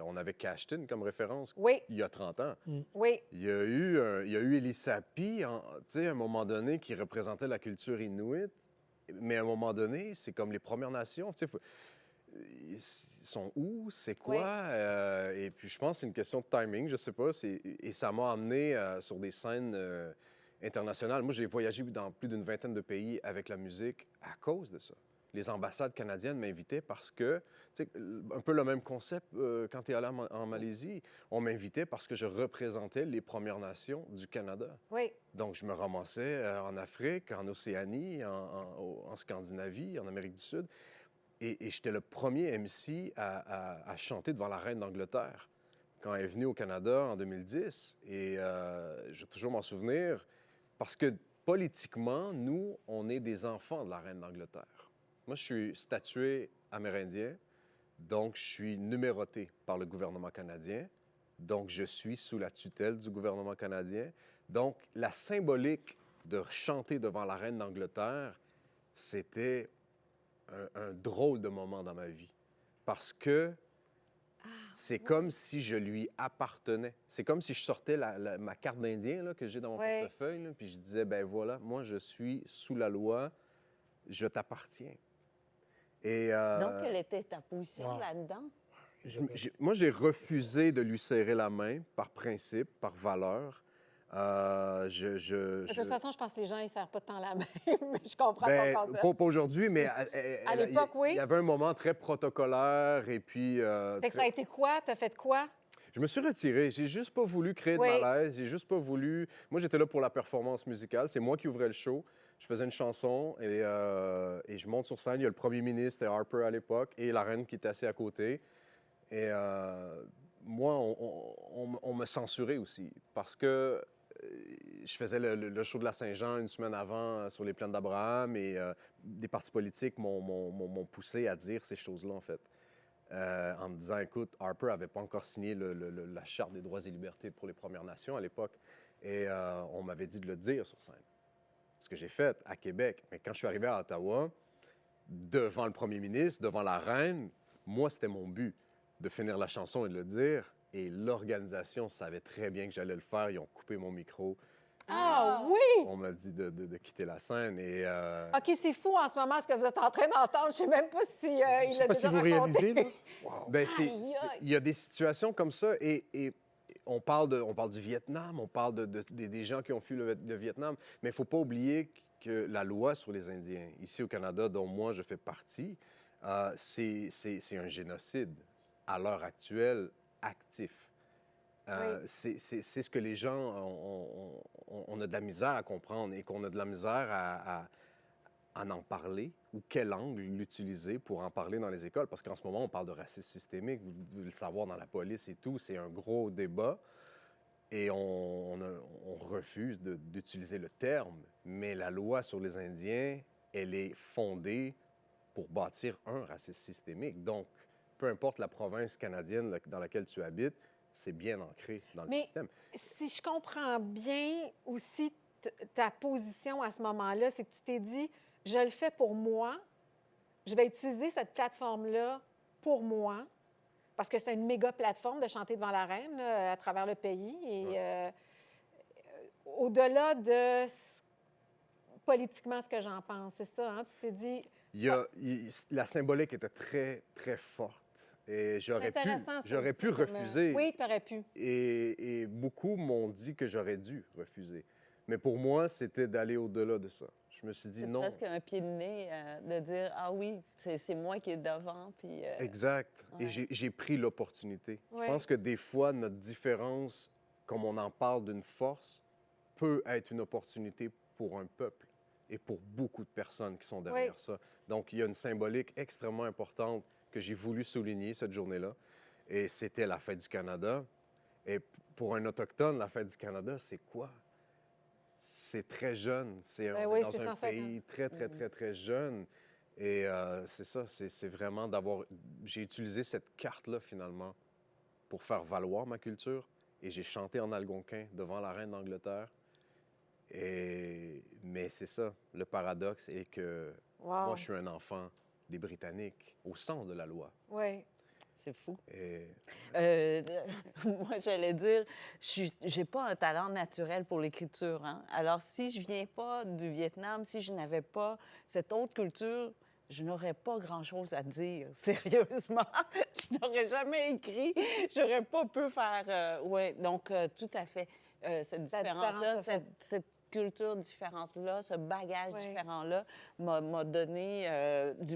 on avait Cashtin comme référence oui, il y a 30 ans. oui. Il y a eu Elisapi, tu sais, à un moment donné, qui représentait la culture inuit. Mais à un moment donné, c'est comme les Premières Nations. Tu sais, ils sont où? C'est quoi? Oui. Et puis, je pense que c'est une question de timing, je sais pas. Et ça m'a amené sur des scènes internationales. Moi, j'ai voyagé dans plus d'une vingtaine de pays avec la musique à cause de ça. Les ambassades canadiennes m'invitaient parce que, tu sais, un peu le même concept quand tu es allé en Malaisie. On m'invitait parce que je représentais les Premières Nations du Canada. Oui, Donc, je me ramassais en Afrique, en Océanie, en Scandinavie, en Amérique du Sud. Et j'étais le premier MC à chanter devant la reine d'Angleterre quand elle est venue au Canada en 2010. Et je vais toujours m'en souvenir parce que politiquement, nous, on est des enfants de la reine d'Angleterre. Moi, je suis statué amérindien, donc je suis numéroté par le gouvernement canadien. Donc, je suis sous la tutelle du gouvernement canadien. Donc, la symbolique de chanter devant la reine d'Angleterre, c'était un drôle de moment dans ma vie. Parce que c'est comme si je lui appartenais. C'est comme si je sortais ma carte d'Indien là, que j'ai dans mon Ouais. portefeuille, là, puis je disais, ben voilà, moi, je suis sous la loi, je t'appartiens. Et, Donc, quelle était ta position Wow. là-dedans? moi, j'ai refusé de lui serrer la main par principe, par valeur. De toute façon, je pense que les gens, ils ne serrent pas tant la main. Mais je comprends Ben, ton concept. pas aujourd'hui, mais À l'époque, oui. il y avait un moment très protocolaire et puis Fait que ça a été quoi? Tu as fait quoi? je me suis retiré. J'ai juste pas voulu créer de Oui. malaise. J'ai juste pas voulu. Moi, j'étais là pour la performance musicale. C'est moi qui ouvrais le show. Je faisais une chanson et je monte sur scène. Il y a le premier ministre, c'était Harper à l'époque, et la reine qui était assise à côté. Et moi, on me censurait aussi parce que je faisais le show de la Saint-Jean une semaine avant sur les plaines d'Abraham et des partis politiques m'ont poussé à dire ces choses-là, en fait. En me disant, écoute, Harper n'avait pas encore signé la Charte des droits et libertés pour les Premières Nations à l'époque. Et on m'avait dit de le dire sur scène. Ce que j'ai fait à Québec. Mais quand je suis arrivé à Ottawa, devant le premier ministre, devant la reine, moi, c'était mon but de finir la chanson et de le dire. Et l'organisation savait très bien que j'allais le faire. Ils ont coupé mon micro. Ah oui! On m'a dit de quitter la scène. Et OK, c'est fou en ce moment ce que vous êtes en train d'entendre. Je ne sais même pas si Je il ne sais l'a pas si déjà vous raconté. réalisez, là. Wow. ben, Aïe, aïe. il y a des situations comme ça et on parle du Vietnam, on parle des gens qui ont fui le Vietnam, mais il ne faut pas oublier que la loi sur les Indiens, ici au Canada, dont moi je fais partie, c'est un génocide à l'heure actuelle actif. C'est ce que les gens, on a de la misère à comprendre et qu'on a de la misère à en parler ou quel angle l'utiliser pour en parler dans les écoles. Parce qu'en ce moment, on parle de racisme systémique, vous devez le savoir dans la police et tout, c'est un gros débat et on refuse d'utiliser le terme. Mais la loi sur les Indiens, elle est fondée pour bâtir un racisme systémique. Donc, peu importe la province canadienne dans laquelle tu habites, c'est bien ancré dans le Mais système. si je comprends bien aussi ta position à ce moment-là, c'est que tu t'es dit, je le fais pour moi, je vais utiliser cette plateforme-là pour moi, parce que c'est une méga plateforme de chanter devant la reine là, à travers le pays. Et au-delà de politiquement ce que j'en pense, c'est ça, hein? Tu t'es dit, La symbolique était très, très forte. Et j'aurais pu, intéressant, ça j'aurais aussi, pu refuser. Oui, tu aurais pu. Et beaucoup m'ont dit que j'aurais dû refuser. Mais pour moi, c'était d'aller au-delà de ça. Je me suis dit C'est non. presque un pied de nez de dire ah oui, c'est moi qui est devant. Puis, Exact. ouais. Et j'ai pris l'opportunité. Ouais. Je pense que des fois, notre différence, comme on en parle d'une force, peut être une opportunité pour un peuple et pour beaucoup de personnes qui sont derrière ça. Donc, il y a une symbolique extrêmement importante que j'ai voulu souligner cette journée-là. Et c'était la Fête du Canada. Et pour un Autochtone, la Fête du Canada, c'est quoi? C'est très jeune. On est oui, dans c'est un 150. pays très, très, très, très jeune. Et c'est ça, c'est vraiment d'avoir... J'ai utilisé cette carte-là, finalement, pour faire valoir ma culture. Et j'ai chanté en algonquin devant la reine d'Angleterre. Mais c'est ça, le paradoxe est que moi, je suis un enfant des Britanniques, au sens de la loi. Oui. C'est fou. Et Moi, j'allais dire, je n'ai pas un talent naturel pour l'écriture. Hein? Alors, si je viens pas du Vietnam, si je n'avais pas cette autre culture, je n'aurais pas grand-chose à dire, sérieusement. Je n'aurais jamais écrit, je n'aurais pas pu faire... oui, donc, tout à fait. Cette différence-là, cette culture différente-là, ce bagage différent-là m'a donné du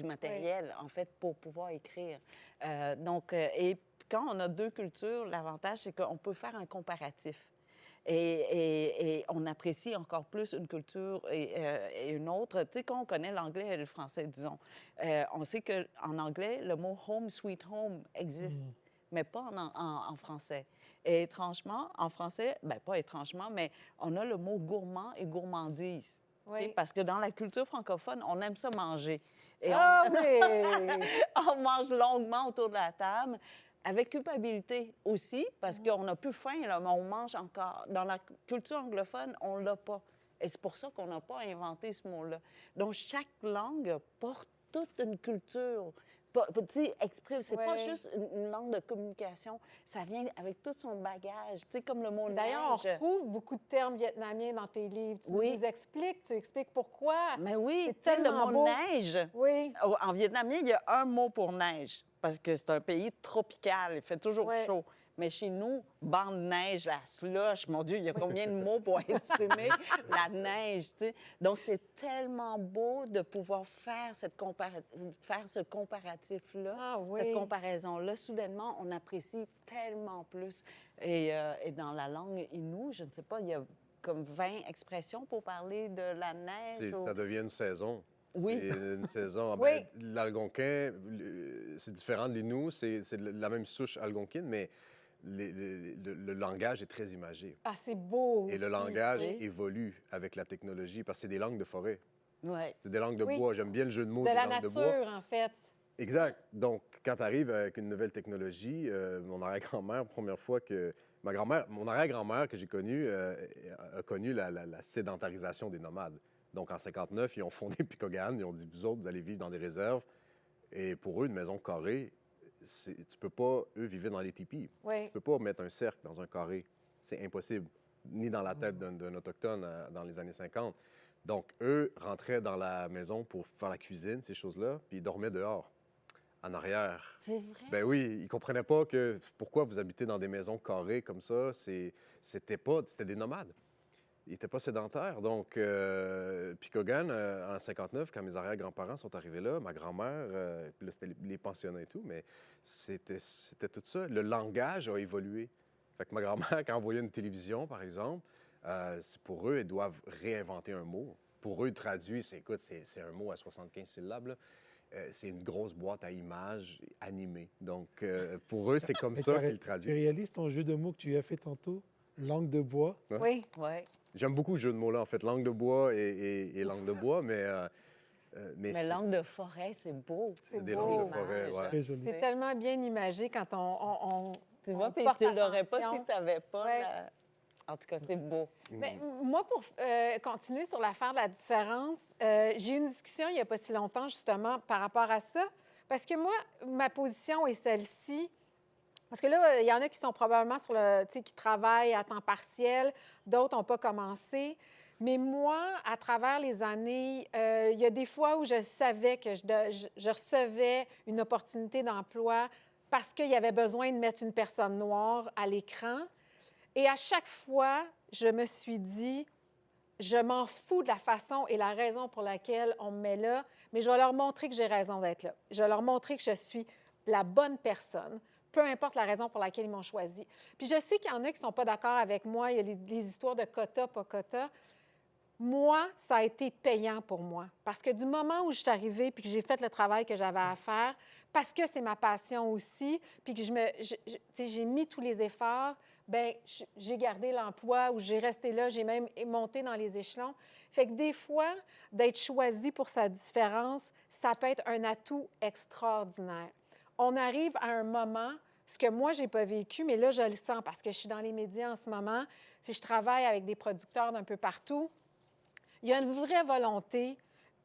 matériel, en fait, pour pouvoir écrire. Et quand on a deux cultures, l'avantage, c'est qu'on peut faire un comparatif. Et on apprécie encore plus une culture et une autre. Tu sais, quand on connaît l'anglais et le français, disons, on sait qu'en anglais, le mot « home, sweet home » existe, mais pas en français. Et étrangement, en français, bien pas étrangement, mais on a le mot « gourmand » et « gourmandise ». Oui. Parce que dans la culture francophone, on aime ça manger. Et oui! on mange longuement autour de la table, avec culpabilité aussi, parce qu'on n'a plus faim, là, mais on mange encore. Dans la culture anglophone, on ne l'a pas. Et c'est pour ça qu'on n'a pas inventé ce mot-là. Donc, chaque langue porte toute une culture. C'est pas juste une langue de communication, ça vient avec tout son bagage, tu sais, comme le mot D'ailleurs, on neige. retrouve beaucoup de termes vietnamiens dans tes livres. Tu nous expliques, tu expliques pourquoi. Mais oui, c'est tu sais, le tellement mot beau. neige. Oui. En vietnamien, il y a un mot pour neige, parce que c'est un pays tropical, il fait toujours chaud. Mais chez nous, banc de neige, la slush, mon Dieu, il y a combien de mots pour exprimer la neige, tu sais. Donc, c'est tellement beau de pouvoir faire ce comparatif-là, Ah oui. cette comparaison-là. Soudainement, on apprécie tellement plus. Et dans la langue Innu, je ne sais pas, il y a comme 20 expressions pour parler de la neige. Ça devient une saison. Oui. C'est une saison. Oui. L'algonquin, c'est différent de l'Innu, c'est la même souche algonquine, mais le langage est très imagé. Ah, c'est beau Et le aussi, langage tu sais. évolue avec la technologie parce que c'est des langues de forêt. Ouais. C'est des langues de Oui. bois. J'aime bien le jeu de mots De des la langues de bois. nature, en fait. Exact. Donc, quand tu arrives avec une nouvelle technologie, mon arrière-grand-mère, première fois que... mon arrière-grand-mère que j'ai connue a connu la sédentarisation des nomades. Donc, en 59, ils ont fondé Picogan. Ils ont dit, vous autres, vous allez vivre dans des réserves. Et pour eux, une maison carrée, tu peux pas, eux, vivre dans les tipis. Oui. Tu peux pas mettre un cercle dans un carré. C'est impossible. Ni dans la tête d'un Autochtone dans les années 50. Donc, eux rentraient dans la maison pour faire la cuisine, ces choses-là, puis ils dormaient dehors, en arrière. C'est vrai? Ben oui, ils comprenaient pas que pourquoi vous habitez dans des maisons carrées comme ça. C'était des nomades. Ils n'étaient pas sédentaires. Donc, Picogan, en 59, quand mes arrière-grands-parents sont arrivés là, ma grand-mère, puis là, c'était les pensionnats et tout, mais c'était tout ça. Le langage a évolué. Fait que ma grand-mère, quand elle voyait une télévision, par exemple, pour eux, ils doivent réinventer un mot. Pour eux, traduit, c'est un mot à 75 syllabes, là. C'est une grosse boîte à images animée. Donc, pour eux, c'est comme Mais ça tu qu'ils traduisent. réalises ton jeu de mots que tu as fait tantôt? Langue de bois. Ouais. Oui. Oui. J'aime beaucoup ce jeu de mots-là, en fait, langue de bois et langue de bois, mais Mais c'est- langue de forêt, c'est beau. c'est des beau. langues de forêt, Image. ouais. Très joli. C'est tellement bien imagé quand on Tu vois, on puis porte tu l'aurais pas attention. si tu n'avais pas Ouais. En tout cas, c'est beau. Mais moi, pour continuer sur l'affaire de la différence, j'ai eu une discussion il n'y a pas si longtemps, justement, par rapport à ça. Parce que moi, ma position est celle-ci. Parce que là, il y en a qui sont probablement sur le, tu sais, qui travaillent à temps partiel, d'autres n'ont pas commencé. Mais moi, à travers les années, il y a des fois où je savais que je recevais une opportunité d'emploi parce qu'il y avait besoin de mettre une personne noire à l'écran. Et à chaque fois, je me suis dit, je m'en fous de la façon et la raison pour laquelle on me met là, mais je vais leur montrer que j'ai raison d'être là. Je vais leur montrer que je suis la bonne personne, peu importe la raison pour laquelle ils m'ont choisi. Puis je sais qu'il y en a qui ne sont pas d'accord avec moi. Il y a les histoires de quota, pas quota. Moi, ça a été payant pour moi. Parce que du moment où je suis arrivée puis que j'ai fait le travail que j'avais à faire, parce que c'est ma passion aussi, puis que tu sais, j'ai mis tous les efforts, bien, j'ai gardé l'emploi ou j'ai resté là, j'ai même monté dans les échelons. Fait que des fois, d'être choisi pour sa différence, ça peut être un atout extraordinaire. On arrive à un moment, ce que moi, je n'ai pas vécu, mais là, je le sens parce que je suis dans les médias en ce moment, si je travaille avec des producteurs d'un peu partout, il y a une vraie volonté,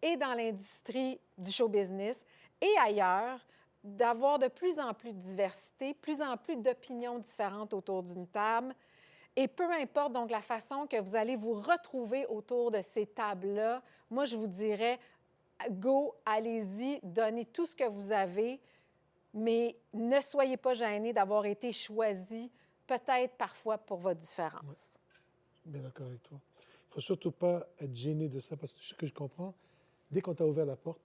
et dans l'industrie du show business et ailleurs, d'avoir de plus en plus de diversité, plus en plus d'opinions différentes autour d'une table. Et peu importe donc la façon que vous allez vous retrouver autour de ces tables-là, moi, je vous dirais, go, allez-y, donnez tout ce que vous avez, mais ne soyez pas gênés d'avoir été choisi, peut-être parfois pour votre différence. Ouais. Je suis bien d'accord avec toi. Il ne faut surtout pas être gêné de ça, parce que ce que je comprends, dès qu'on t'a ouvert la porte,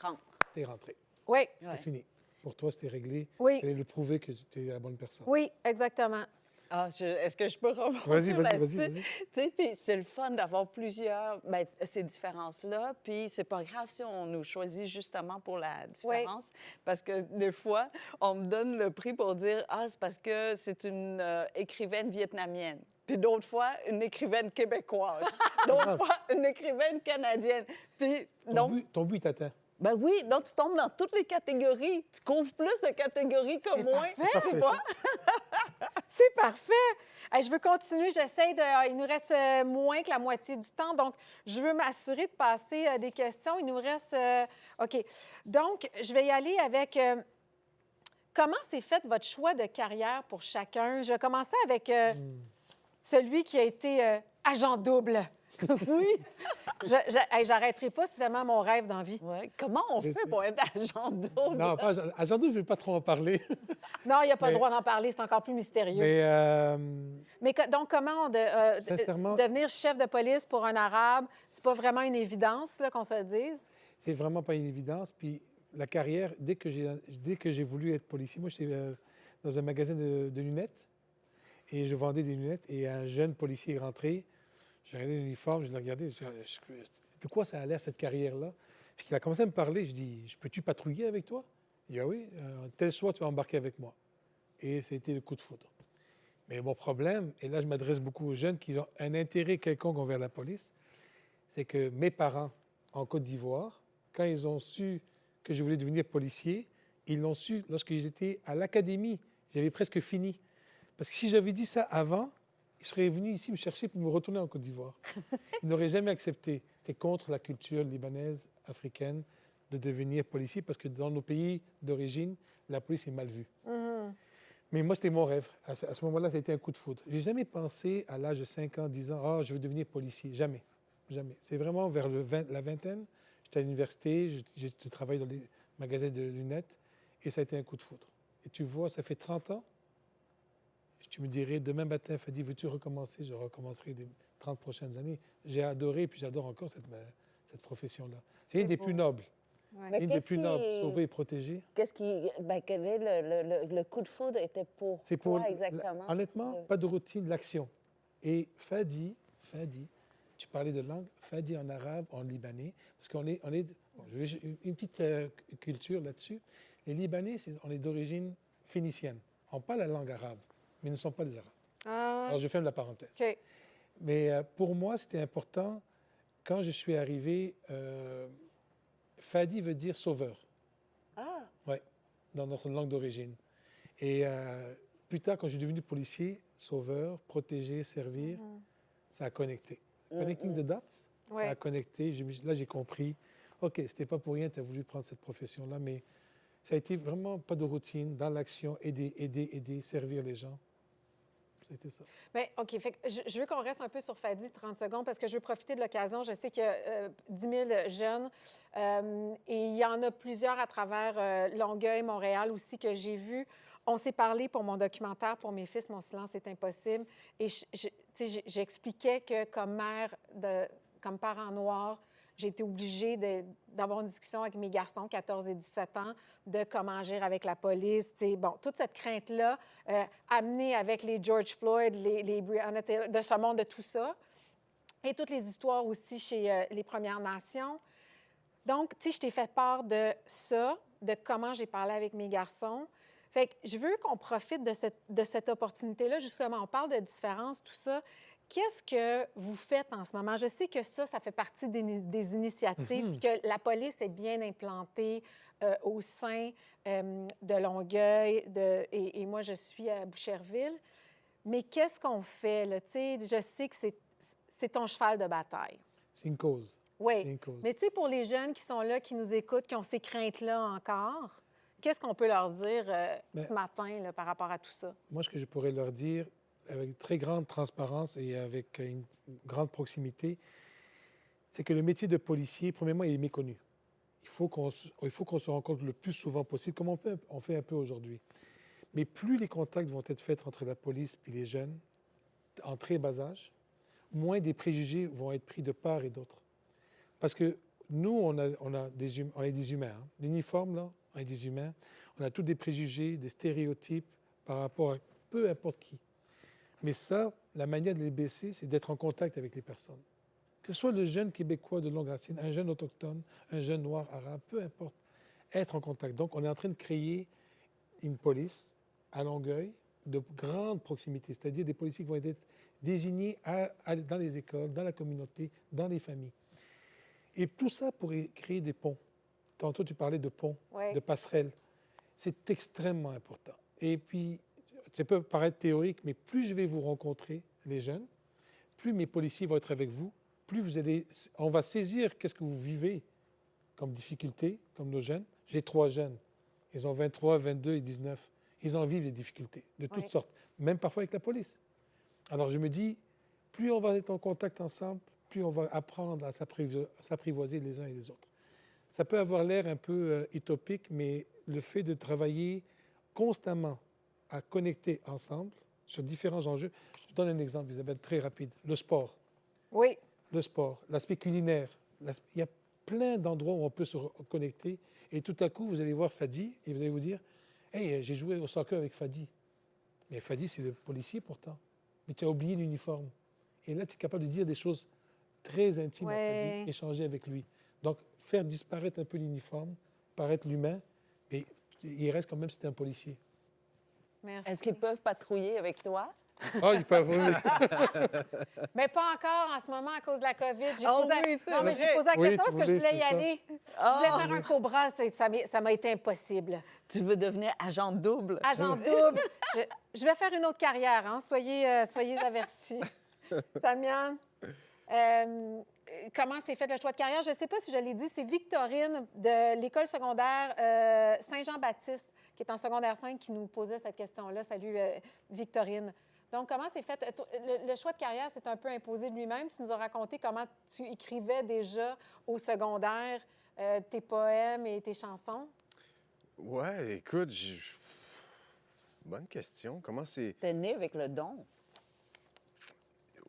Rentre. tu es rentré. Oui, C'est Ouais. fini. Pour toi, c'était réglé. oui, Il fallait le prouver que tu es la bonne personne. oui, exactement. Ah, est-ce que je peux rebondir Vas-y, vas-y, là-dessus? vas-y, vas-y. Tu sais, puis c'est le fun d'avoir plusieurs, bien, ces différences-là. Puis c'est pas grave si on nous choisit justement pour la différence. Parce que des fois, on me donne le prix pour dire, ah, c'est parce que c'est une écrivaine vietnamienne. Puis d'autres fois, une écrivaine québécoise. D'autres fois, une écrivaine canadienne. Puis donc, Ton but t'atteint. ben oui, donc tu tombes dans toutes les catégories. Tu couvres plus de catégories que C'est moi. parfait. Tu vois? C'est parfait. Hey, je veux continuer. J'essaie de. Il nous reste moins que la moitié du temps. Donc, je veux m'assurer de passer des questions. Il nous reste. OK. Donc, je vais y aller avec. Comment s'est fait votre choix de carrière pour chacun? Je vais commencer avec celui qui a été agent double. Oui. J'arrêterai pas, c'est tellement mon rêve dans la vie. Ouais. Comment on fait pour être agent double? Non, pas agent double, je ne vais pas trop en parler. Non, il n'y a pas le Mais- droit d'en parler, c'est encore plus mystérieux. Mais Donc, comment sincèrement, devenir chef de police pour un Arabe, c'est pas vraiment une évidence, là, qu'on se le dise? c'est vraiment pas une évidence. Puis la carrière, dès que j'ai voulu être policier, moi, j'étais dans un magasin de lunettes et je vendais des lunettes et un jeune policier est rentré. J'ai regardé l'uniforme, je l'ai regardé, de quoi ça a l'air cette carrière-là? Puis il a commencé à me parler, je dis, peux-tu patrouiller avec toi? Il dit, ah oui, tel soir, tu vas embarquer avec moi. Et c'était le coup de foudre. Mais mon problème, et là je m'adresse beaucoup aux jeunes qui ont un intérêt quelconque envers la police, c'est que mes parents en Côte d'Ivoire, quand ils ont su que je voulais devenir policier, ils l'ont su lorsque j'étais à l'académie. J'avais presque fini. Parce que si j'avais dit ça avant, ils seraient venus ici me chercher pour me retourner en Côte d'Ivoire. Ils n'auraient jamais accepté. C'était contre la culture libanaise, africaine, de devenir policier parce que dans nos pays d'origine, la police est mal vue. Mhm. Mais moi, c'était mon rêve. À ce moment-là, ça a été un coup de foudre. J'ai jamais pensé à l'âge de 5 ans, 10 ans, je veux devenir policier. Jamais. Jamais. C'est vraiment vers la vingtaine. J'étais à l'université, j'ai travaillé dans les magasins de lunettes et ça a été un coup de foudre. Et tu vois, ça fait 30 ans. Tu me dirais, demain matin, Fadi, veux-tu recommencer? Je recommencerai les 30 prochaines années. J'ai adoré et puis j'adore encore cette profession-là. C'est une des plus nobles. Ouais. Mais Une des qu'est-ce plus qui- nobles, sauver et protéger. Quel est le coup de foudre était pour C'est pour, quoi exactement? honnêtement, pas de routine, l'action. Et Fadi, tu parlais de langue, Fadi en arabe, en libanais, parce qu'on est bon, une petite culture là-dessus. Les Libanais, on est d'origine phénicienne. On parle la langue arabe, mais nous ne sommes pas des Arabes. Ah, Alors, je ferme la parenthèse. OK. Mais pour moi, c'était important, quand je suis arrivé, Fadi veut dire sauveur. Ah, Oui, dans notre langue d'origine. Et plus tard, quand je suis devenu policier, sauveur, protéger, servir, ça a connecté. Connecting the dots, Ouais. ça a connecté. Là, j'ai compris, OK, c'était pas pour rien que tu as voulu prendre cette profession-là, mais ça a été vraiment pas de routine, dans l'action, aider, servir les gens. C'était ça. Bien, OK. Fait que je veux qu'on reste un peu sur Fadi 30 secondes parce que je veux profiter de l'occasion. Je sais qu'il y a 10 000 jeunes et il y en a plusieurs à travers Longueuil, Montréal aussi que j'ai vus. On s'est parlé pour mon documentaire pour mes fils, Mon silence est impossible. Et tu sais, j'expliquais que comme mère, comme parent noir, j'ai été obligée d'avoir une discussion avec mes garçons, 14 et 17 ans, de comment agir avec la police. Tu sais, bon, toute cette crainte-là, amenée avec les George Floyd, les Breonna Taylor, de ce monde, de tout ça. Et toutes les histoires aussi chez les Premières Nations. Donc, tu sais, je t'ai fait part de ça, de comment j'ai parlé avec mes garçons. Fait que je veux qu'on profite de cette opportunité-là. Justement, on parle de différence, tout ça. Qu'est-ce que vous faites en ce moment? Je sais que ça fait partie des initiatives, puis que la police est bien implantée au sein de Longueuil, et moi, je suis à Boucherville. Mais qu'est-ce qu'on fait, là? Tu sais, je sais que c'est ton cheval de bataille. C'est une cause. C'est Oui. une cause. Mais tu sais, pour les jeunes qui sont là, qui nous écoutent, qui ont ces craintes-là encore, qu'est-ce qu'on peut leur dire ce matin là, par rapport à tout ça? Moi, ce que je pourrais leur dire, avec très grande transparence et avec une grande proximité, c'est que le métier de policier, premièrement, il est méconnu. Il faut qu'on se rencontre le plus souvent possible, comme on fait un peu aujourd'hui. Mais plus les contacts vont être faits entre la police et les jeunes, en très bas âge, moins des préjugés vont être pris de part et d'autre. Parce que nous, on est des humains. Hein. L'uniforme, là, on est des humains. On a tous des préjugés, des stéréotypes par rapport à peu importe qui. Mais ça, la manière de les baisser, c'est d'être en contact avec les personnes. Que ce soit le jeune Québécois de longue racine, un jeune autochtone, un jeune noir, arabe, peu importe, être en contact. Donc, on est en train de créer une police à Longueuil de grande proximité, c'est-à-dire des policiers qui vont être désignés dans les écoles, dans la communauté, dans les familles. Et tout ça pourrait créer des ponts. Tantôt, tu parlais de ponts, Oui. de passerelles. C'est extrêmement important. Et puis, ça peut paraître théorique, mais plus je vais vous rencontrer, les jeunes, plus mes policiers vont être avec vous, plus on va saisir qu'est-ce que vous vivez comme difficulté, comme nos jeunes. J'ai 3 jeunes. Ils ont 23, 22 et 19. Ils en vivent des difficultés de toutes sortes, même parfois avec la police. Alors je me dis, plus on va être en contact ensemble, plus on va apprendre à s'apprivoiser les uns et les autres. Ça peut avoir l'air un peu utopique, mais le fait de travailler constamment à connecter ensemble sur différents enjeux. Je donne un exemple, Isabelle, très rapide. Le sport. Oui. Le sport, l'aspect culinaire. Il y a plein d'endroits où on peut se connecter. Et tout à coup, vous allez voir Fadi et vous allez vous dire, « Hey, j'ai joué au soccer avec Fadi. » Mais Fadi, c'est le policier pourtant. Mais tu as oublié l'uniforme. Et là, tu es capable de dire des choses très intimes à Fadi, échanger avec lui. Donc, faire disparaître un peu l'uniforme, paraître l'humain, mais il reste quand même, c'était un policier. Merci. Est-ce qu'ils peuvent patrouiller avec toi? Ah, ils peuvent, oui. Mais pas encore en ce moment à cause de la COVID. J'ai Oh posé... oui, c'est non, mais vrai. j'ai posé la Oui, question tu parce que je voulais, voulais y c'est ça. aller. Je Ah, voulais faire un cobra, ça m'a été impossible. tu veux devenir agent double? Agent double. Je vais faire une autre carrière, hein? Soyez avertis. Samian, comment s'est fait le choix de carrière? Je ne sais pas si je l'ai dit, c'est Victorine de l'école secondaire Saint-Jean-Baptiste, qui est en secondaire 5, qui nous posait cette question-là. Salut, Victorine. Donc, comment s'est fait? Le choix de carrière s'est un peu imposé de lui-même. Tu nous as raconté comment tu écrivais déjà au secondaire tes poèmes et tes chansons. Ouais, écoute, bonne question. Comment c'est... T'es né avec le don.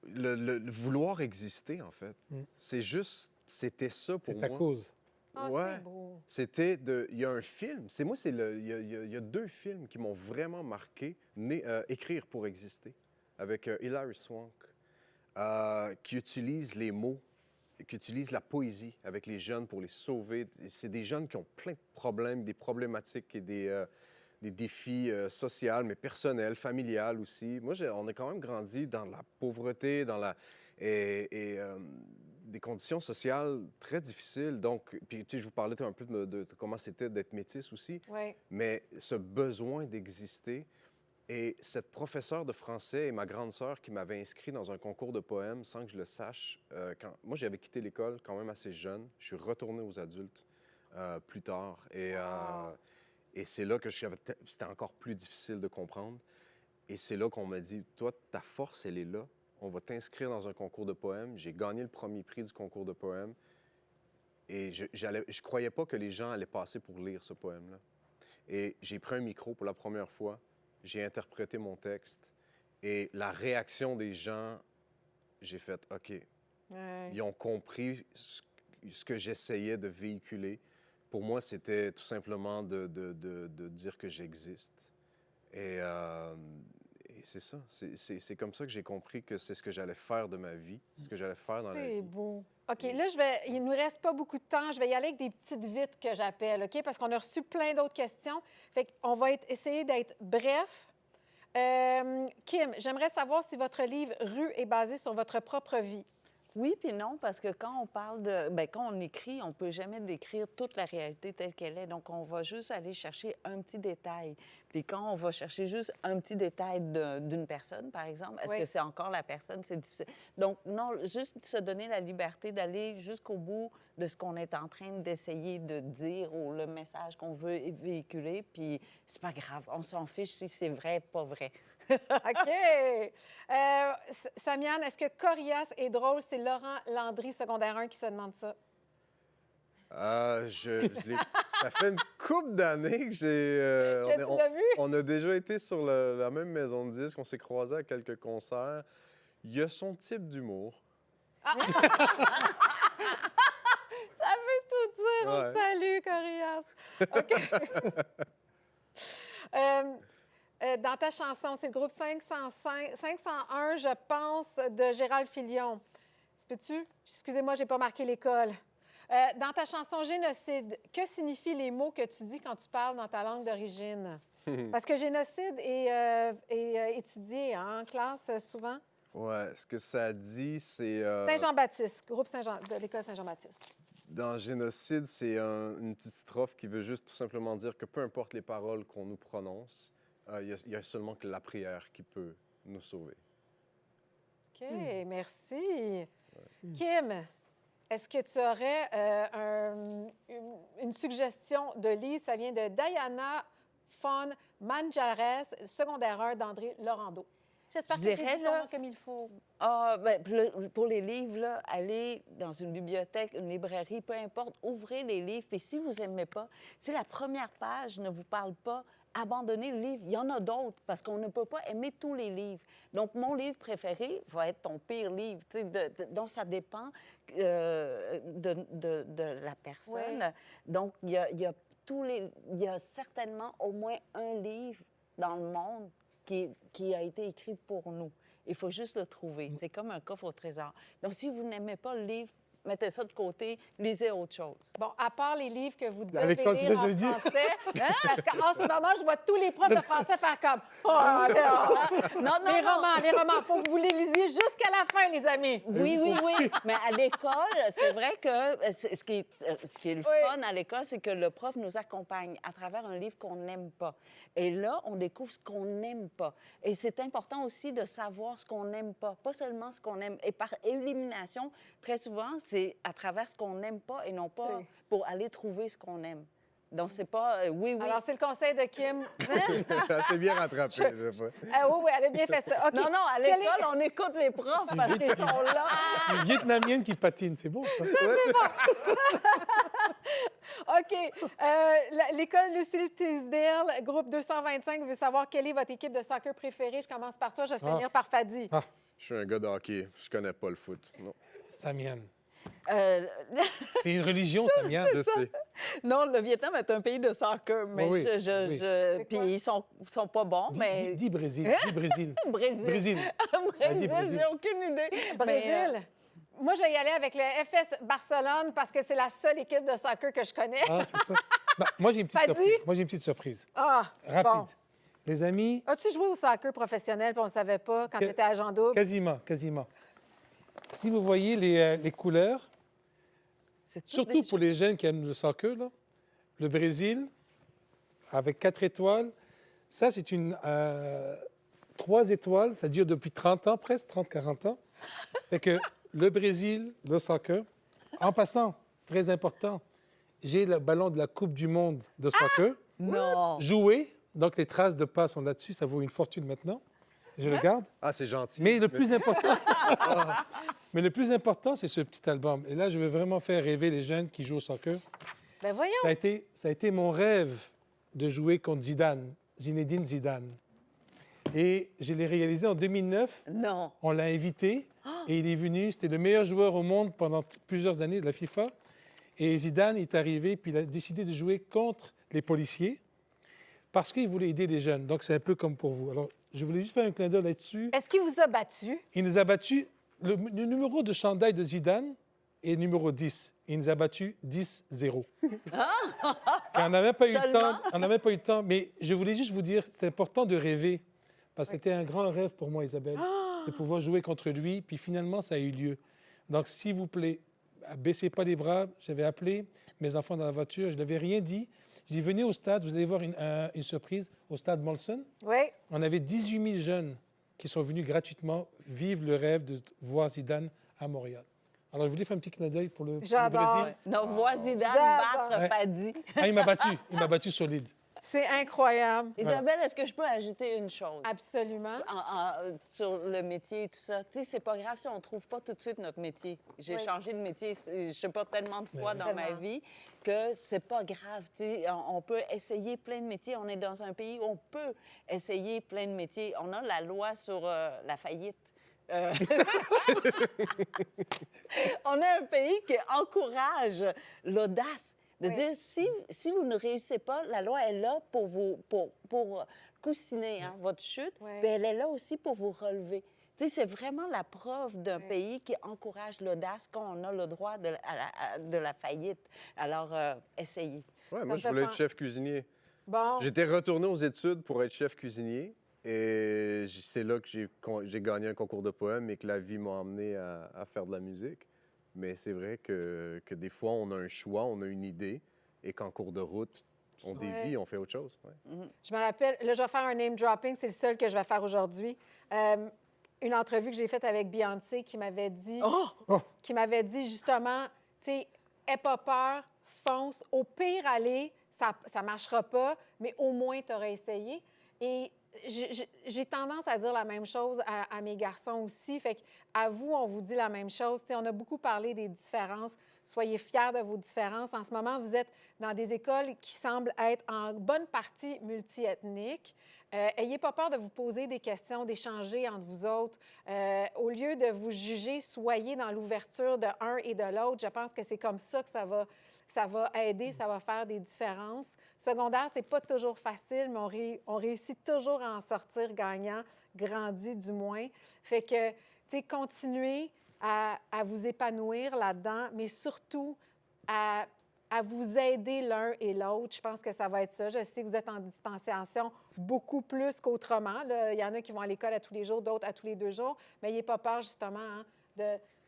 Le vouloir exister, en fait. C'est juste... C'était ça pour C'est moi. ta cause. Ah, Ouais. c'est beau. C'était de... Il y a un film. Il y a deux films qui m'ont vraiment marqué. Écrire pour exister, avec Hilary Swank, qui utilise les mots, qui utilise la poésie avec les jeunes pour les sauver. C'est des jeunes qui ont plein de problèmes, des problématiques et des défis sociaux, mais personnels, familiales aussi. Moi, on a quand même grandi dans la pauvreté, dans la... des conditions sociales très difficiles. Donc, puis, tu sais, je vous parlais un peu de comment c'était d'être métis aussi. Oui. Mais ce besoin d'exister. Et cette professeure de français et ma grande sœur qui m'avait inscrit dans un concours de poèmes sans que je le sache, moi, j'avais quitté l'école quand même assez jeune. Je suis retourné aux adultes plus tard. Et c'est là que c'était encore plus difficile de comprendre. Et c'est là qu'on m'a dit, toi, ta force, elle est là. On va t'inscrire dans un concours de poèmes. J'ai gagné le premier prix du concours de poèmes. Et je croyais pas que les gens allaient passer pour lire ce poème-là. Et j'ai pris un micro pour la première fois. J'ai interprété mon texte. Et la réaction des gens, j'ai fait, OK, ils ont compris ce que j'essayais de véhiculer. Pour moi, c'était tout simplement de dire que j'existe. Et c'est ça. C'est comme ça que j'ai compris que c'est ce que j'allais faire de ma vie, ce que j'allais faire dans la vie. C'est beau. OK, là, il ne nous reste pas beaucoup de temps. Je vais y aller avec des petites vites que j'appelle, OK? Parce qu'on a reçu plein d'autres questions. Fait qu'on va essayer d'être bref. Kim, j'aimerais savoir si votre livre « Rue » est basé sur votre propre vie. Oui, puis non, parce que quand on parle de... Bien, quand on écrit, on ne peut jamais décrire toute la réalité telle qu'elle est. Donc, on va juste aller chercher un petit détail. Puis quand on va chercher juste un petit détail d'une personne, par exemple, est-ce que c'est encore la personne? C'est difficile. Donc, non, juste se donner la liberté d'aller jusqu'au bout de ce qu'on est en train d'essayer de dire ou le message qu'on veut véhiculer. Puis c'est pas grave, on s'en fiche si c'est vrai, pas vrai. OK. Samian, est-ce que coriace est drôle? C'est Laurent Landry, secondaire 1, qui se demande ça. Ça fait une couple d'années que j'ai... Tu l'as vu? On a déjà été sur la même maison de disques, on s'est croisés à quelques concerts. Il y a son type d'humour. Ça veut tout dire. Ouais. On salue, coriace. OK. Dans ta chanson, c'est le groupe 501, je pense, de Gérald Filion. Peux-tu? Excusez-moi, je n'ai pas marqué l'école. Dans ta chanson Génocide, que signifient les mots que tu dis quand tu parles dans ta langue d'origine? Parce que génocide est étudié en classe souvent. Ouais, ce que ça dit, c'est... Saint-Jean-Baptiste, groupe de l'école Saint-Jean-Baptiste. Dans Génocide, c'est une petite strophe qui veut juste tout simplement dire que peu importe les paroles qu'on nous prononce, il y a seulement que la prière qui peut nous sauver. OK, merci. Kim, est-ce que tu aurais une suggestion de livre? Ça vient de Diana Fon Manjares, secondaire 1 d'André Laurando. J'espère que c'est dit comme il faut. Ah, bien, pour les livres, là, allez dans une bibliothèque, une librairie, peu importe, ouvrez les livres. Puis si vous n'aimez pas, si la première page ne vous parle pas, abandonner le livre. Il y en a d'autres parce qu'on ne peut pas aimer tous les livres. Donc, mon livre préféré va être ton pire livre. Tu sais, donc, ça dépend de la personne. Ouais. Donc, il y a certainement au moins un livre dans le monde qui a été écrit pour nous. Il faut juste le trouver. C'est comme un coffre au trésor. Donc, si vous n'aimez pas le livre, mettez ça de côté, lisez autre chose. Bon, à part les livres que vous À devez l'école, c'est ça lire que en je veux dire. français, parce qu'en ce moment, je vois tous les profs de français faire comme « Oh, non! » Non, non, Les non. romans, les romans, faut que vous les lisiez jusqu'à la fin, les amis. Oui, oui, oui. Mais à l'école, c'est vrai que ce qui est le Oui. fun à l'école, c'est que le prof nous accompagne à travers un livre qu'on n'aime pas. Et là, on découvre ce qu'on n'aime pas. Et c'est important aussi de savoir ce qu'on n'aime pas seulement ce qu'on aime. Et par élimination, très souvent, c'est à travers ce qu'on n'aime pas et non pas Oui. pour aller trouver ce qu'on aime. Donc, c'est pas oui, oui. Alors, c'est le conseil de Kim. C'est bien rattrapé. je sais pas. Oui, oui, elle a bien fait ça. OK. Non, non, à Quel est- l'école, on écoute les profs parce qu'ils sont là. Une Vietnamienne qui patine, c'est bon, ça. OK. L'école Lucille Tisdale, groupe 225, veut savoir quelle est votre équipe de soccer préférée. Je commence par toi, je vais finir par Fadi. Ah. Je suis un gars de hockey. Je connais pas le foot. Non, Samienne. Euh, C'est une religion, Samienne. je sais. non, le Vietnam est un pays de soccer, mais Oui, oui. C'est puis quoi? ils sont pas bons, mais Dis Brésil. Dis Brésil. Brésil. Brésil. Brésil, Brésil. j'ai aucune idée. Mais, Brésil. Moi, je vais y aller avec le FS Barcelone parce que c'est la seule équipe de soccer que je connais. Ah, c'est ça. Non, moi, j'ai une petite Fadi? surprise. Moi, j'ai une petite surprise. Ah, Rapide. bon. Les amis, As-tu joué au soccer professionnel puis on ne savait pas quand Que- tu étais agent double? quasiment, quasiment. Si vous voyez les couleurs, c'est tout surtout des pour les jeunes qui aiment le soccer, là, le Brésil, avec 4 étoiles, ça, c'est une 3 étoiles. Ça dure depuis 30 ans, presque 30-40 ans. Fait que le Brésil, le soccer. En passant, très important, j'ai le ballon de la Coupe du monde de soccer. Non. Joué, donc les traces de pas sont là-dessus, ça vaut une fortune maintenant. Je le garde. Ah, c'est gentil. Mais le plus important, mais le plus important, c'est ce petit album. Et là, je veux vraiment faire rêver les jeunes qui jouent au soccer. Ben voyons. Ça a été mon rêve de jouer contre Zidane, Zinedine Zidane. Et je l'ai réalisé en 2009. Non. On l'a invité et il est venu. C'était le meilleur joueur au monde pendant plusieurs années de la FIFA. Et Zidane est arrivé, puis il a décidé de jouer contre les policiers parce qu'il voulait aider les jeunes. Donc, c'est un peu comme pour vous. Alors, je voulais juste faire un clin d'œil là-dessus. Est-ce qu'il vous a battu? Il nous a battu. Le numéro de chandail de Zidane est numéro 10. Il nous a battu 10-0. Et on n'avait pas eu le temps. On n'avait pas eu le temps. Mais je voulais juste vous dire, c'est important de rêver. Parce que c'était un grand rêve pour moi, Isabelle, de pouvoir jouer contre lui. Puis finalement, ça a eu lieu. Donc, s'il vous plaît, baissez pas les bras. J'avais appelé mes enfants dans la voiture. Je n'avais rien dit. Je dis, venez au stade. Vous allez voir une surprise au stade Molson. Oui. On avait 18 000 jeunes qui sont venus gratuitement vivre le rêve de voir Zidane à Montréal. Alors, je voulais faire un petit clin d'œil pour le J'adore. Brésil. Non, vois Zidane J'adore. battre Ouais. Fadi. Ah, il m'a battu. Il m'a battu solide. C'est incroyable. Isabelle, est-ce que je peux ajouter une chose? Absolument. Sur le métier et tout ça. Tu sais, c'est pas grave si on trouve pas tout de suite notre métier. J'ai Oui. changé de métier, je sais pas, tellement de fois Oui. dans ma Tellement. vie que c'est pas grave. Tu sais, on peut essayer plein de métiers. On est dans un pays où on peut essayer plein de métiers. On a la loi sur la faillite. On est un pays qui encourage l'audace. De Oui. dire, si vous ne réussissez pas, la loi est là pour vous pour coussiner votre chute, Oui. puis elle est là aussi pour vous relever. Tu sais, c'est vraiment la preuve d'un Oui. pays qui encourage l'audace quand on a le droit de la faillite. Alors, essayez. Ouais, me moi, je fait voulais être pen- chef cuisinier. Bon. J'étais retourné aux études pour être chef cuisinier. Et c'est là que j'ai gagné un concours de poèmes et que la vie m'a emmené à faire de la musique. Mais c'est vrai que des fois, on a un choix, on a une idée, et qu'en cours de route, on dévie, on fait autre chose. Ouais. Je me rappelle, là, je vais faire un name dropping, c'est le seul que je vais faire aujourd'hui. Une entrevue que j'ai faite avec Beyoncé qui m'avait dit, qui m'avait dit justement, tu sais, aie pas peur, fonce. Au pire, aller, ça ne marchera pas, mais au moins, tu auras essayé. Et j'ai tendance à dire la même chose à mes garçons aussi. Fait qu'à vous, on vous dit la même chose. Tu sais, on a beaucoup parlé des différences Soyez fiers de vos différences. En ce moment, vous êtes dans des écoles qui semblent être en bonne partie multiethniques. Ayez pas peur de vous poser des questions, d'échanger entre vous autres. Au lieu de vous juger, soyez dans l'ouverture de un et de l'autre. Je pense que c'est comme ça que ça va aider, ça va faire des différences. Secondaire, c'est pas toujours facile, mais on réussit toujours à en sortir gagnant, grandi du moins. Fait que, tu sais, continuez à vous épanouir là-dedans, mais surtout à vous aider l'un et l'autre. Je pense que ça va être ça. Je sais que vous êtes en distanciation beaucoup plus qu'autrement. Là. Il y en a qui vont à l'école à tous les jours, d'autres à tous les 2 jours, mais n'ayez pas peur, justement, hein,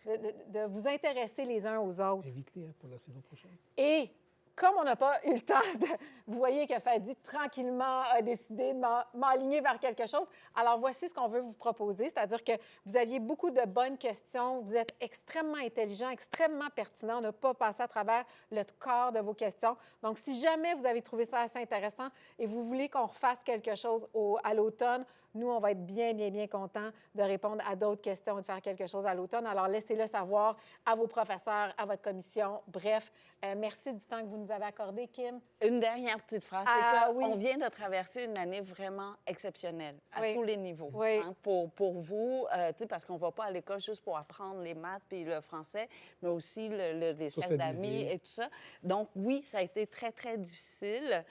de vous intéresser les uns aux autres. Invite-les pour la saison prochaine. Et comme on n'a pas eu le temps de... Vous voyez que Fadi, tranquillement, a décidé de m'aligner vers quelque chose. Alors, voici ce qu'on veut vous proposer, c'est-à-dire que vous aviez beaucoup de bonnes questions, vous êtes extrêmement intelligent, extrêmement pertinent. On n'a pas passé à travers le corps de vos questions. Donc, si jamais vous avez trouvé ça assez intéressant et vous voulez qu'on refasse quelque chose à l'automne, nous, on va être bien, bien, bien contents de répondre à d'autres questions et de faire quelque chose à l'automne. Alors, laissez-le savoir à vos professeurs, à votre commission. Bref, merci du temps que vous nous avez accordé, Kim. Une dernière petite phrase, Ah, c'est oui. qu'on vient de traverser une année vraiment exceptionnelle à Oui. tous les niveaux. Oui. Hein, pour vous, tu sais, parce qu'on ne va pas à l'école juste pour apprendre les maths puis le français, mais aussi les cercles d'amis Socialiser. et tout ça. Donc, oui, ça a été très, très difficile.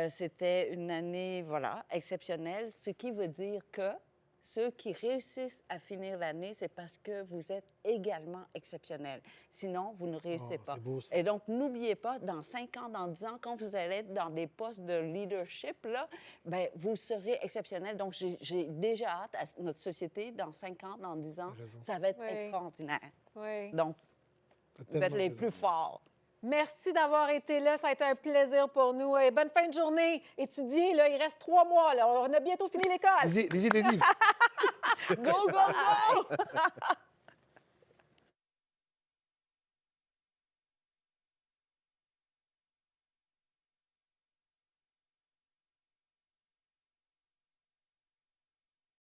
C'était une année, voilà, exceptionnelle, ce qui veut dire que ceux qui réussissent à finir l'année, c'est parce que vous êtes également exceptionnels. Sinon, vous ne réussissez pas. C'est beau, ça. Et donc, n'oubliez pas, dans 5 ans, dans 10 ans, quand vous allez être dans des postes de leadership, là, bien, vous serez exceptionnel. Donc, j'ai déjà hâte à notre société, dans 5 ans, dans 10 ans, T'as raison. ça va être Oui. extraordinaire. Oui. Donc, T'as vous êtes tellement les raison. plus forts. Merci d'avoir été là. Ça a été un plaisir pour nous. Et bonne fin de journée. Étudiez, là, il reste 3 mois. Là. On a bientôt fini l'école. Lisez des livres. Go, go, go!